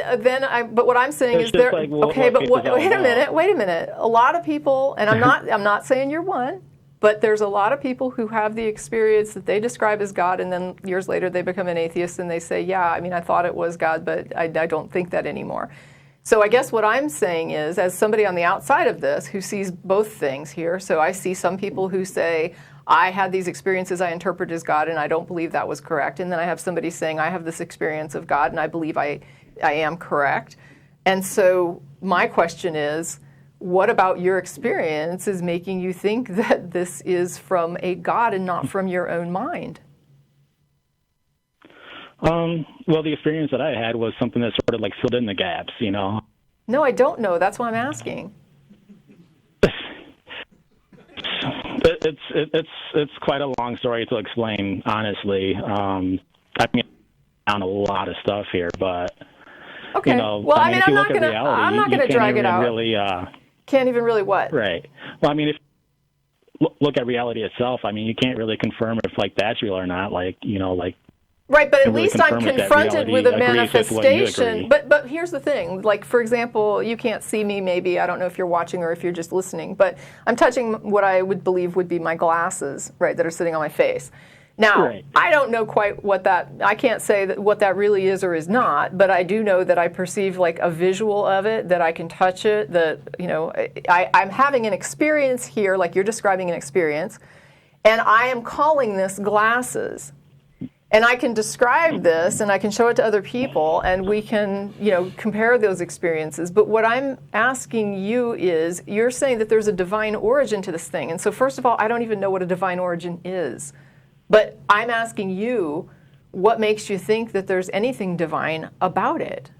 but what I'm saying is there. Like, well, okay, but wait a minute. A lot of people, and I'm not saying you're one, but there's a lot of people who have the experience that they describe as God, and then years later they become an atheist and they say, yeah, I mean, I thought it was God, but I don't think that anymore. So I guess what I'm saying is, as somebody on the outside of this who sees both things here, so I see some people who say, I had these experiences I interpret as God, and I don't believe that was correct. And then I have somebody saying, I have this experience of God, and I believe I am correct. And so my question is, what about your experience is making you think that this is from a God and not from your own mind? Well, the experience that I had was something that sort of like filled in the gaps, No, I don't know. That's why I'm asking. It's quite a long story to explain, honestly. I mean, on a lot of stuff here, but okay. Well, I mean, I'm not gonna drag it out. Really, can't even really what? Right. Well, I mean, if look at reality itself, I mean, you can't really confirm if like that's real or not. Like Right, but at least I'm confronted with a manifestation. But here's the thing. Like, for example, you can't see me maybe. I don't know if you're watching or if you're just listening. But I'm touching what I would believe would be my glasses, right, that are sitting on my face. Now, right. I don't know quite what that... I can't say that what that really is or is not. But I do know that I perceive, like, a visual of it, that I can touch it, that, I'm having an experience here, like you're describing an experience. And I am calling this glasses. And I can describe this, and I can show it to other people, and we can, compare those experiences. But what I'm asking you is, you're saying that there's a divine origin to this thing. And so first of all, I don't even know what a divine origin is. But I'm asking you, what makes you think that there's anything divine about it?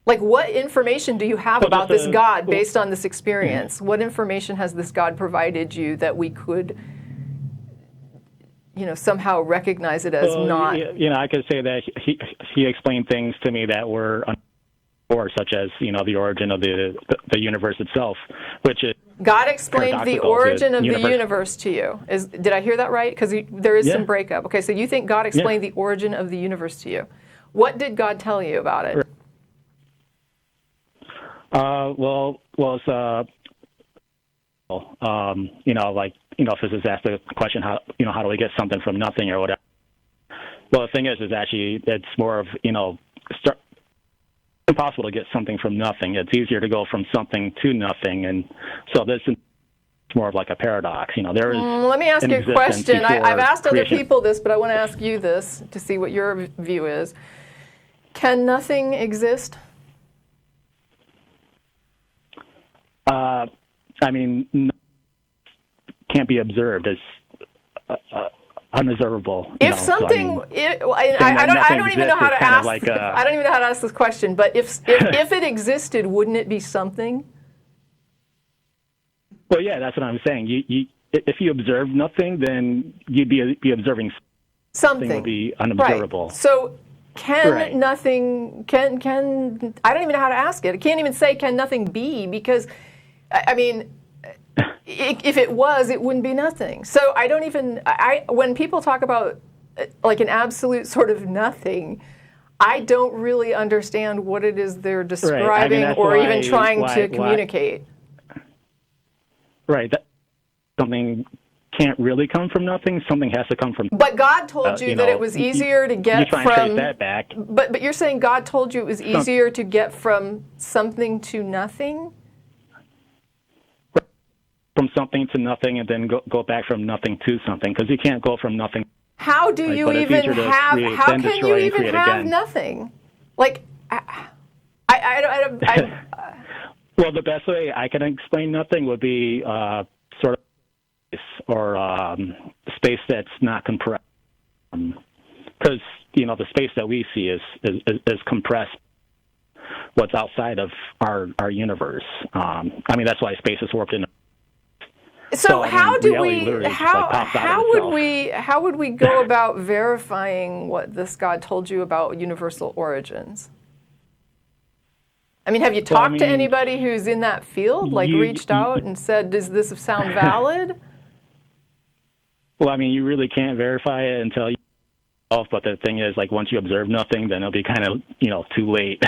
Like, what information do you have about this God based on this experience? What information has this God provided you that we could... somehow recognize it as not... I could say that he explained things to me that were such as, the origin of the universe itself, which is God explained the paradoxical origin to of the universe. universe to you. Did I hear that right? Because there is some breakup. Okay, so you think God explained the origin of the universe to you. What did God tell you about it? If this is asked the question, how do we get something from nothing or whatever? Well, the thing is actually it's more of impossible to get something from nothing. It's easier to go from something to nothing, and so this is more of like a paradox. There is. Let me ask you a question. I've asked other creation. people this, but I want to ask you this to see what your view is. Can nothing exist? Can't be observed as unobservable. If something, I don't even know how to ask. I don't even know how to ask this question. But if it existed, wouldn't it be something? Well, yeah, that's what I'm saying. If you observe nothing, then you'd be observing something. Would be unobservable. Right. So can nothing? Can I don't even know how to ask it. I can't even say can nothing be, because if it was, it wouldn't be nothing. So I don't even. When people talk about like an absolute sort of nothing, I don't really understand what it is they're describing or even trying to communicate. Right. Something can't really come from nothing. Something has to come from. But God told you that it was easier to get you try and trace that back. But you're saying God told you it was easier to get from something to nothing? From something to nothing, and then go back from nothing to something, because you can't go from nothing. How do you even have? How can you even have nothing? Like, Well, the best way I can explain nothing would be sort of space, or space that's not compressed, because the space that we see is compressed. What's outside of our universe? That's why space is warped in. So how would we go about verifying what this God told you about universal origins? Have you talked to anybody who's in that field, reached out and said, does this sound valid? Well, you really can't verify it until you but the thing is, once you observe nothing, then it'll be kind of, too late.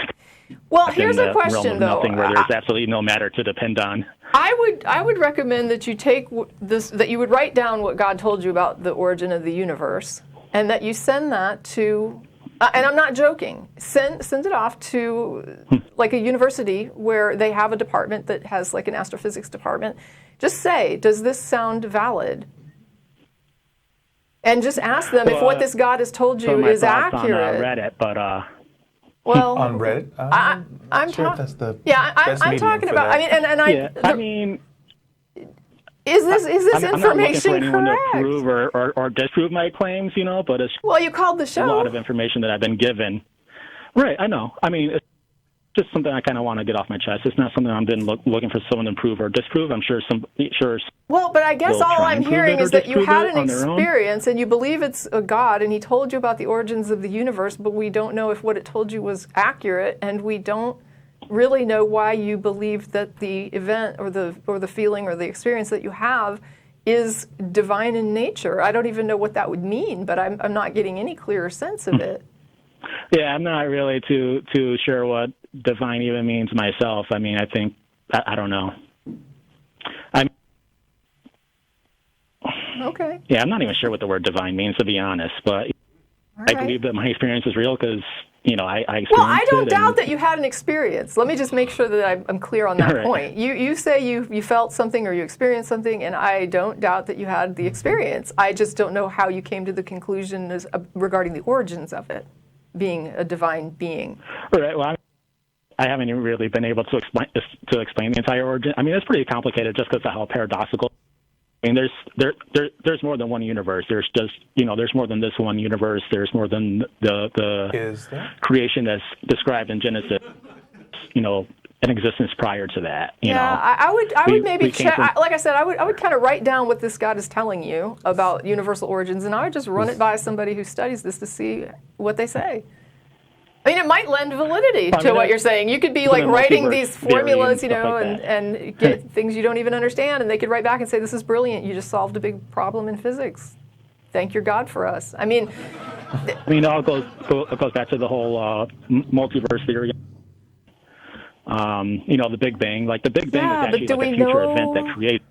Well, here's a question, though. Nothing, where there's absolutely no matter to depend on. I would recommend that you take this, that you would write down what God told you about the origin of the universe, and that you send that to, and I'm not joking, send it off to a university where they have a department that has an astrophysics department. Just say, does this sound valid? And just ask them if what this God has told you is accurate. On Reddit, but well, on Reddit, I'm sure if that's the I'm talking about. Is this I'm information not looking for anyone correct? to prove or disprove my claims, but it's you called the show. A lot of information that I've been given. Right, I know. It's just something I kind of want to get off my chest. It's not something I've been looking for someone to prove or disprove. I'm sure Well, but I guess all I'm hearing is that you had an experience and you believe it's a God, and he told you about the origins of the universe, but we don't know if what it told you was accurate, and we don't really know why you believe that the event or the feeling or the experience that you have is divine in nature. I don't even know what that would mean, but I'm not getting any clearer sense of it. Yeah, I'm not really too sure what divine even means myself. I think I don't know. Okay. Yeah, I'm not even sure what the word divine means, to be honest, but I believe that my experience is real because I experienced it. Well, I don't doubt that you had an experience. Let me just make sure that I'm clear on that point. You say you felt something or you experienced something, and I don't doubt that you had the experience. I just don't know how you came to the conclusion regarding the origins of it being a divine being. Right. Well, I haven't even really been able to explain the entire origin. It's pretty complicated just because of how paradoxical. There's more than one universe. There's just there's more than this one universe. There's more than the creation that's described in Genesis. An existence prior to that. I would maybe check. Like I said, I would kind of write down what this God is telling you about universal origins, and I would just run it by somebody who studies this to see what they say. I mean, it might lend validity to what you're saying. You could be like writing these formulas, and get things you don't even understand, and they could write back and say, "This is brilliant. You just solved a big problem in physics. Thank your God for us." I mean, it all goes back to the whole multiverse theory. The Big Bang. Like the Big Bang is actually like a future event that creates.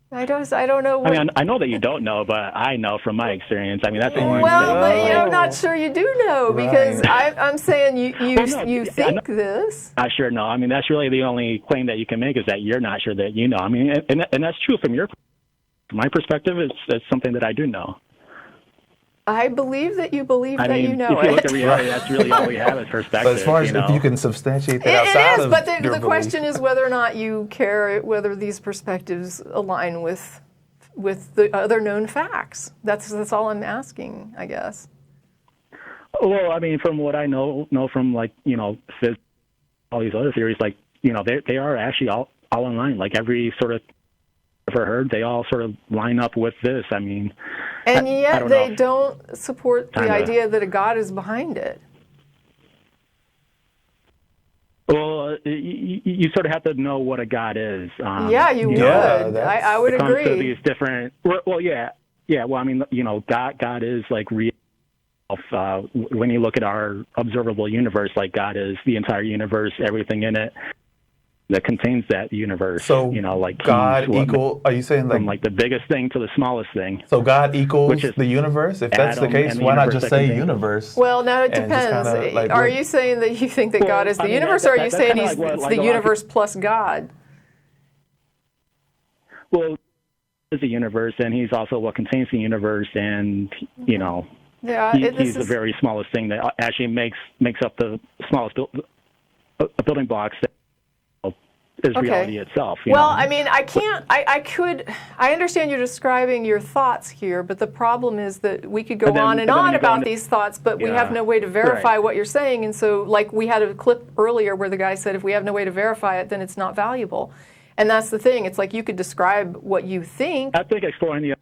I don't know. I mean, I know that you don't know, but I know from my experience. I mean, that's the only I'm not sure you do know, because I'm saying you think this. I sure know. I mean, that's really the only claim that you can make, is that you're not sure that you know. I mean, and that's true from my perspective. It's something that I do know. I believe that you believe that you know if you it. look at reality, that's really all we have as perspective. But as far as if you can substantiate that outside of but your the question is whether or not you care whether these perspectives align with the other known facts. That's all I'm asking, I guess. Well, I mean, from what I know from physics, all these other theories, they are actually all in line. Like every sort of ever heard, they all sort of line up with this. I mean, and yet they don't support the idea that a God is behind it. Well, you sort of have to know what a God is. You would. I would agree. To these different. Well, yeah. Well, I mean, God is like real. When you look at our observable universe, like God is the entire universe, everything in it that contains that universe. So, God equal, are you saying from the biggest thing to the smallest thing? So God equals the universe? If that's the case, why not just say universe? Well, now it depends. Are you saying that you think that God is the universe, or are you saying it's the universe plus God? Well, is the universe, and he's also what contains the universe, and he's the very smallest thing that actually makes up the smallest building blocks that is reality itself. I mean, I understand you're describing your thoughts here, but the problem is that we could go on and on about these thoughts, but we have no way to verify what you're saying. And so, we had a clip earlier where the guy said, if we have no way to verify it, then it's not valuable. And that's the thing. It's like you could describe what you think. I think exploring the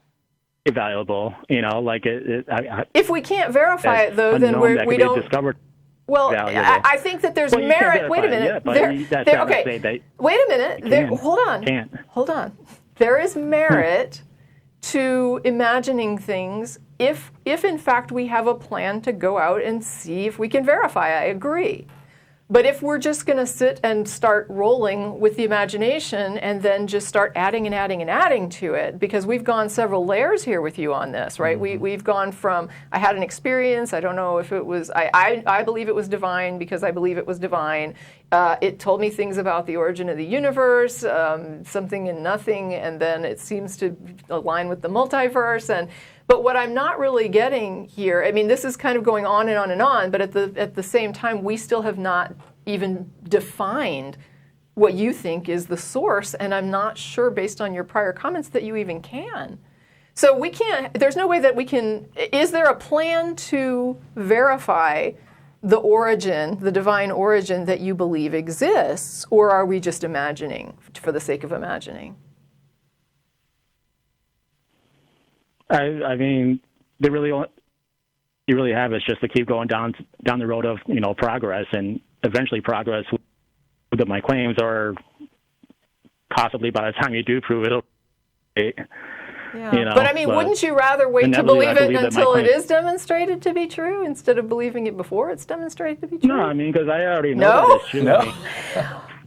is valuable, if we can't verify it, though, then we don't. Discovered. Well, I think that there's merit. Wait a minute. Wait a minute. Hold on. There is merit to imagining things if in fact we have a plan to go out and see if we can verify. I agree. But if we're just going to sit and start rolling with the imagination and then just start adding and adding and adding to it, because we've gone several layers here with you on this, right? Mm-hmm. We've gone from, I had an experience, I don't know if it was, I believe it was divine because I believe it was divine. It told me things about the origin of the universe, something and nothing, and then it seems to align with the multiverse. But what I'm not really getting here, I mean, this is kind of going on and on and on, but at the same time, we still have not even defined what you think is the source, and I'm not sure, based on your prior comments, that you even can. So we can't, there's no way that we can, is there a plan to verify the origin, the divine origin that you believe exists, or are we just imagining for the sake of imagining? I mean, you really have is just to keep going down the road of progress, and eventually progress with my claims, or possibly by the time you do prove it, But I mean, wouldn't you rather wait to believe it until it is demonstrated to be true instead of believing it before it's demonstrated to be true? No, I mean, because I already know that it's true. No.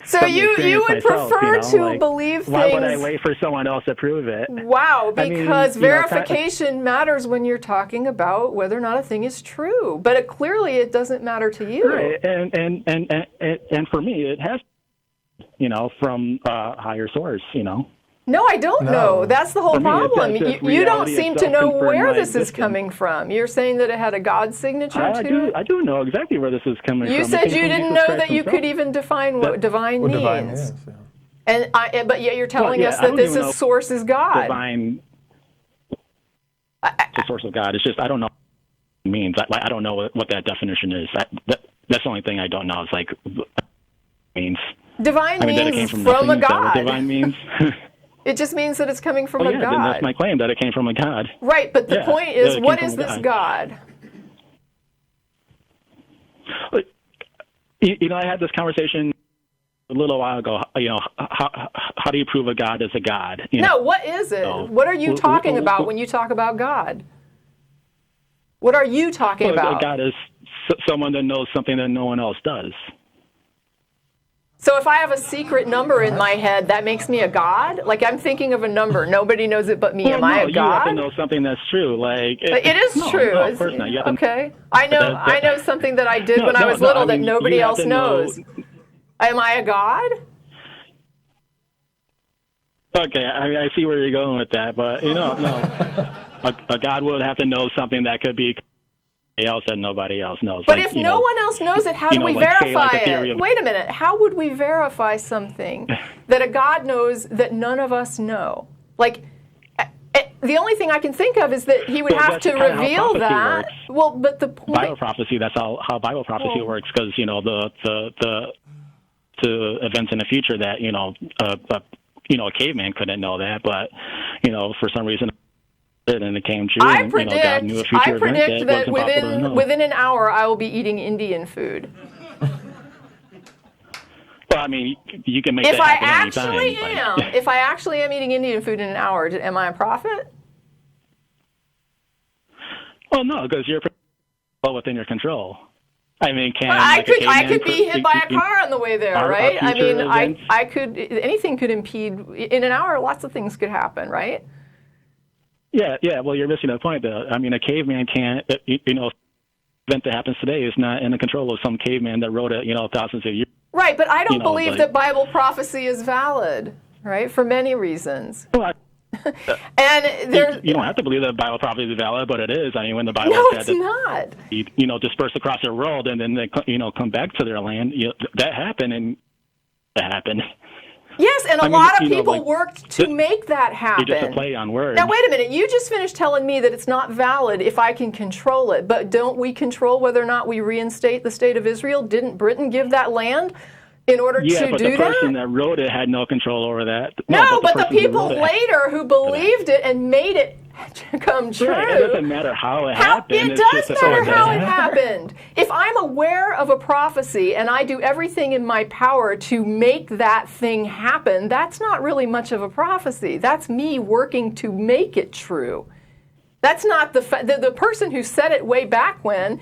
So you would prefer to believe things. Why would I wait for someone else to prove it? Wow, because verification matters when you're talking about whether or not a thing is true. But clearly it doesn't matter to you. Right, and for me it has, from a higher source, No, I don't know. That's the whole problem. You don't seem to know where this is coming from. You're saying that it had a God signature to it? I do know exactly where this is coming from. You said you didn't know that you could even define what divine means. Divine is, yeah. But yet you're telling us that this source is God. Divine, the source of God. It's just, I don't know what it means. I don't know what that definition is. That's the only thing I don't know. It's like, what it means. Divine means from a God. Divine means... It just means that it's coming from a God. Then that's my claim, that it came from a God. Right, but the point is, what is this God? I had this conversation a little while ago. How do you prove a God is a God? What is it? What are you talking about when you talk about God? What are you talking about? God is someone that knows something that no one else does. So if I have a secret number in my head, that makes me a god? Like, I'm thinking of a number. Nobody knows it but me. Am I a god? You have to know something that's true. Like it is true. No, of course not. Okay. I know something that I did when I was little that nobody else knows. Am I a god? Okay, I see where you're going with that, but no. A god would have to know something that could be else that nobody else knows. But if no one else knows it, how do we verify it? Wait a minute. How would we verify something that a God knows that none of us know? Like, the only thing I can think of is that he would have to reveal that. Works. Well, but the point... Bible prophecy, that's how Bible prophecy works, because, the events in the future that, a caveman couldn't know that, but, for some reason... and it came true. I predict that within an hour I will be eating Indian food. Well, I mean, you can make that happen anytime. If I actually am eating Indian food in an hour, am I a prophet? Well, no, because you're well within your control. I mean, I could be hit by a car on the way there, right? I mean, I could. Anything could impede. In an hour, lots of things could happen, right? Yeah. Well, you're missing the point, though. I mean, a caveman can't. Event that happens today is not in the control of some caveman that wrote it, thousands of years. Right, but I don't believe that Bible prophecy is valid, right? For many reasons. Well, and you don't have to believe that Bible prophecy is valid, but it is. I mean, when the Bible said that dispersed across the world and then they come back to their land, that happened, and that happened. Yes, and a lot of people worked to make that happen. You're just a play on words. Now, wait a minute. You just finished telling me that it's not valid if I can control it. But don't we control whether or not we reinstate the state of Israel? Didn't Britain give that land in order to do that? Yeah, but the person that wrote it had no control over that. No, but the people later who believed it and made it come true. Right. It doesn't matter how it happened. It does matter how it happened. If I'm aware of a prophecy and I do everything in my power to make that thing happen, that's not really much of a prophecy. That's me working to make it true. That's not the person who said it way back when.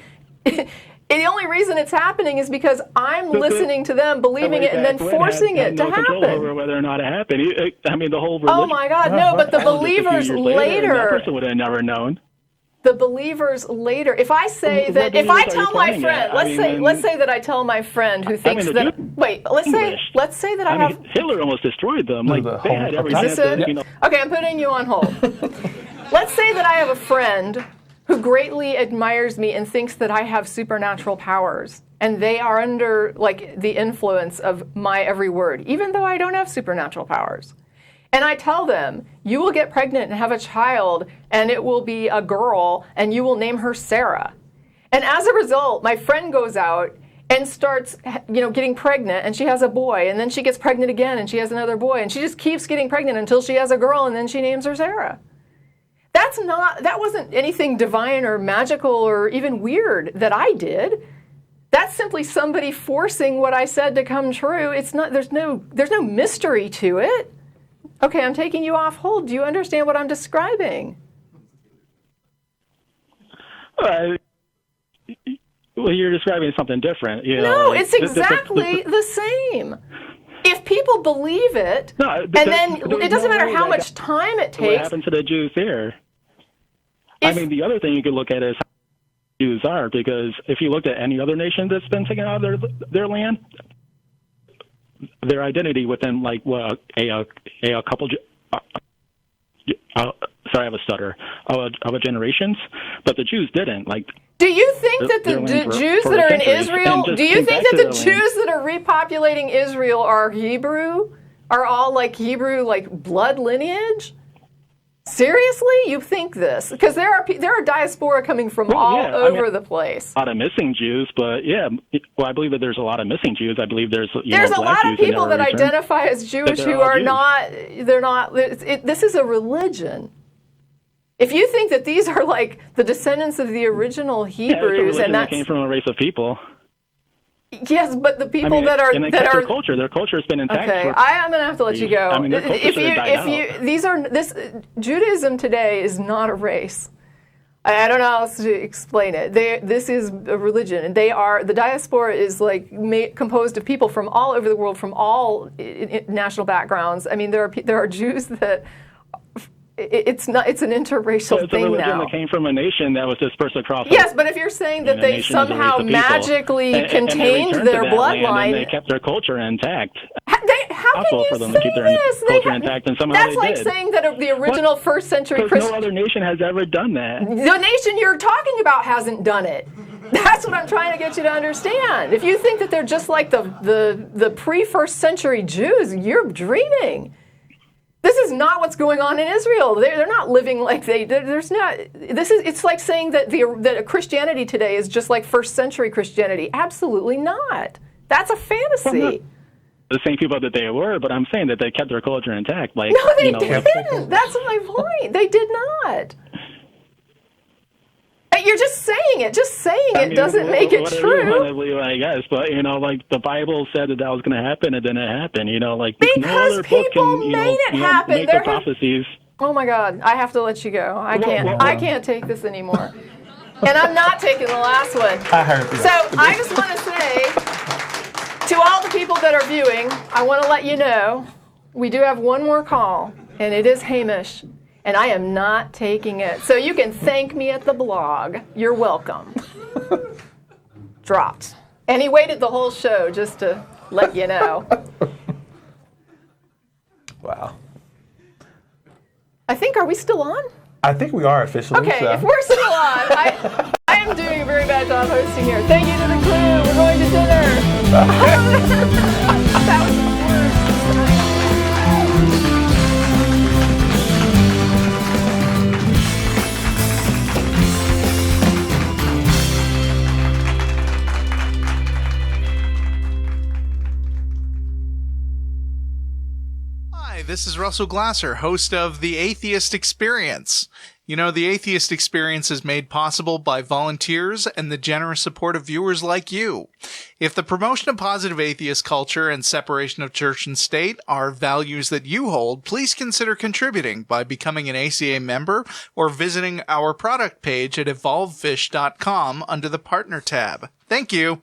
The only reason it's happening is because I'm listening to them, believing it, and then forcing it to happen. Control over whether or not it happened. I mean, the whole religion. Oh my God, no! But the believers later, that person would have never known. The believers later. If I say that, if I tell my friend, let's say that I tell my friend who thinks that. Wait, let's say that I have. Hitler almost destroyed them. Like they had everything. Okay, I'm putting you on hold. Let's say that I have a friend who greatly admires me and thinks that I have supernatural powers, and they are under the influence of my every word, even though I don't have supernatural powers. And I tell them, you will get pregnant and have a child, and it will be a girl, and you will name her Sarah. And as a result, my friend goes out and starts, getting pregnant, and she has a boy, and then she gets pregnant again, and she has another boy, and she just keeps getting pregnant until she has a girl, and then she names her Sarah. That wasn't anything divine or magical or even weird that I did. That's simply somebody forcing what I said to come true. It's not. There's no mystery to it. Okay, I'm taking you off hold. Do you understand what I'm describing? Well, you're describing something different. No, it's exactly the same. If people believe it, and then it doesn't matter how much time it takes. What happened to the Jews there? I mean, the other thing you could look at is how Jews are, because if you looked at any other nation that's been taken out of their land, their identity within a couple. Sorry, I have a stutter. Of a generations, but the Jews didn't. Do you think that the Jews that are in Israel? Do you think that the Jews that are repopulating Israel are Hebrew? Are all Hebrew blood lineage? Seriously? You think this? Because there are diaspora coming from over the place. A lot of missing Jews, but I believe that there's a lot of missing Jews. I believe there's a lot of people that identify as Jewish who are not. They're not. This is a religion. If you think that these are the descendants of the original Hebrews, and that came from a race of people. Yes, but the people and they kept their culture. Their culture has been intact. Okay, I am going to have to let you go. I mean, their culture should have died out. Judaism today is not a race. I don't know how else to explain it. This is a religion, and the diaspora is like composed of people from all over the world, from all national backgrounds. I mean, there are Jews that. It's an interracial it's thing a religion now. that came from a nation that was dispersed across. Yes, but if you're saying that they somehow magically contained their bloodline, and they kept their culture intact. How can you for them say to keep their this? culture intact, and somehow That's they like did. saying that the original first century Because Christian. no other nation has ever done that. The nation you're talking about hasn't done it. That's what I'm trying to get you to understand. If you think that they're just like the pre-first century Jews, you're dreaming. This is not what's going on in Israel. They're not living like there's not. It's like saying that Christianity today is just like first century Christianity. Absolutely not. That's a fantasy. The same people that they were, but I'm saying that they kept their culture intact. Like, no, they didn't. That's my point. They did not. You're just saying it. Just saying it doesn't make it true. You want to believe, I guess, but like the Bible said that was going to happen, and then it happened. Like because no other people book can, made it happen. Make the prophecies. Oh my God! I have to let you go. I can't take this anymore. And I'm not taking the last one. I heard you. So I just want to say to all the people that are viewing, I want to let you know we do have one more call, and it is Hamish. And I am not taking it. So you can thank me at the blog. You're welcome. Dropped. And he waited the whole show just to let you know. Wow. I think, are we still on? I think we are officially. Okay, so. if we're still on, I am doing a very bad job hosting here. Thank you to the crew. We're going to dinner. That was the worst. Hi, this is Russell Glasser, host of The Atheist Experience. You know, The Atheist Experience is made possible by volunteers and the generous support of viewers like you. If the promotion of positive atheist culture and separation of church and state are values that you hold, please consider contributing by becoming an ACA member or visiting our product page at evolvefish.com under the Partner tab. Thank you.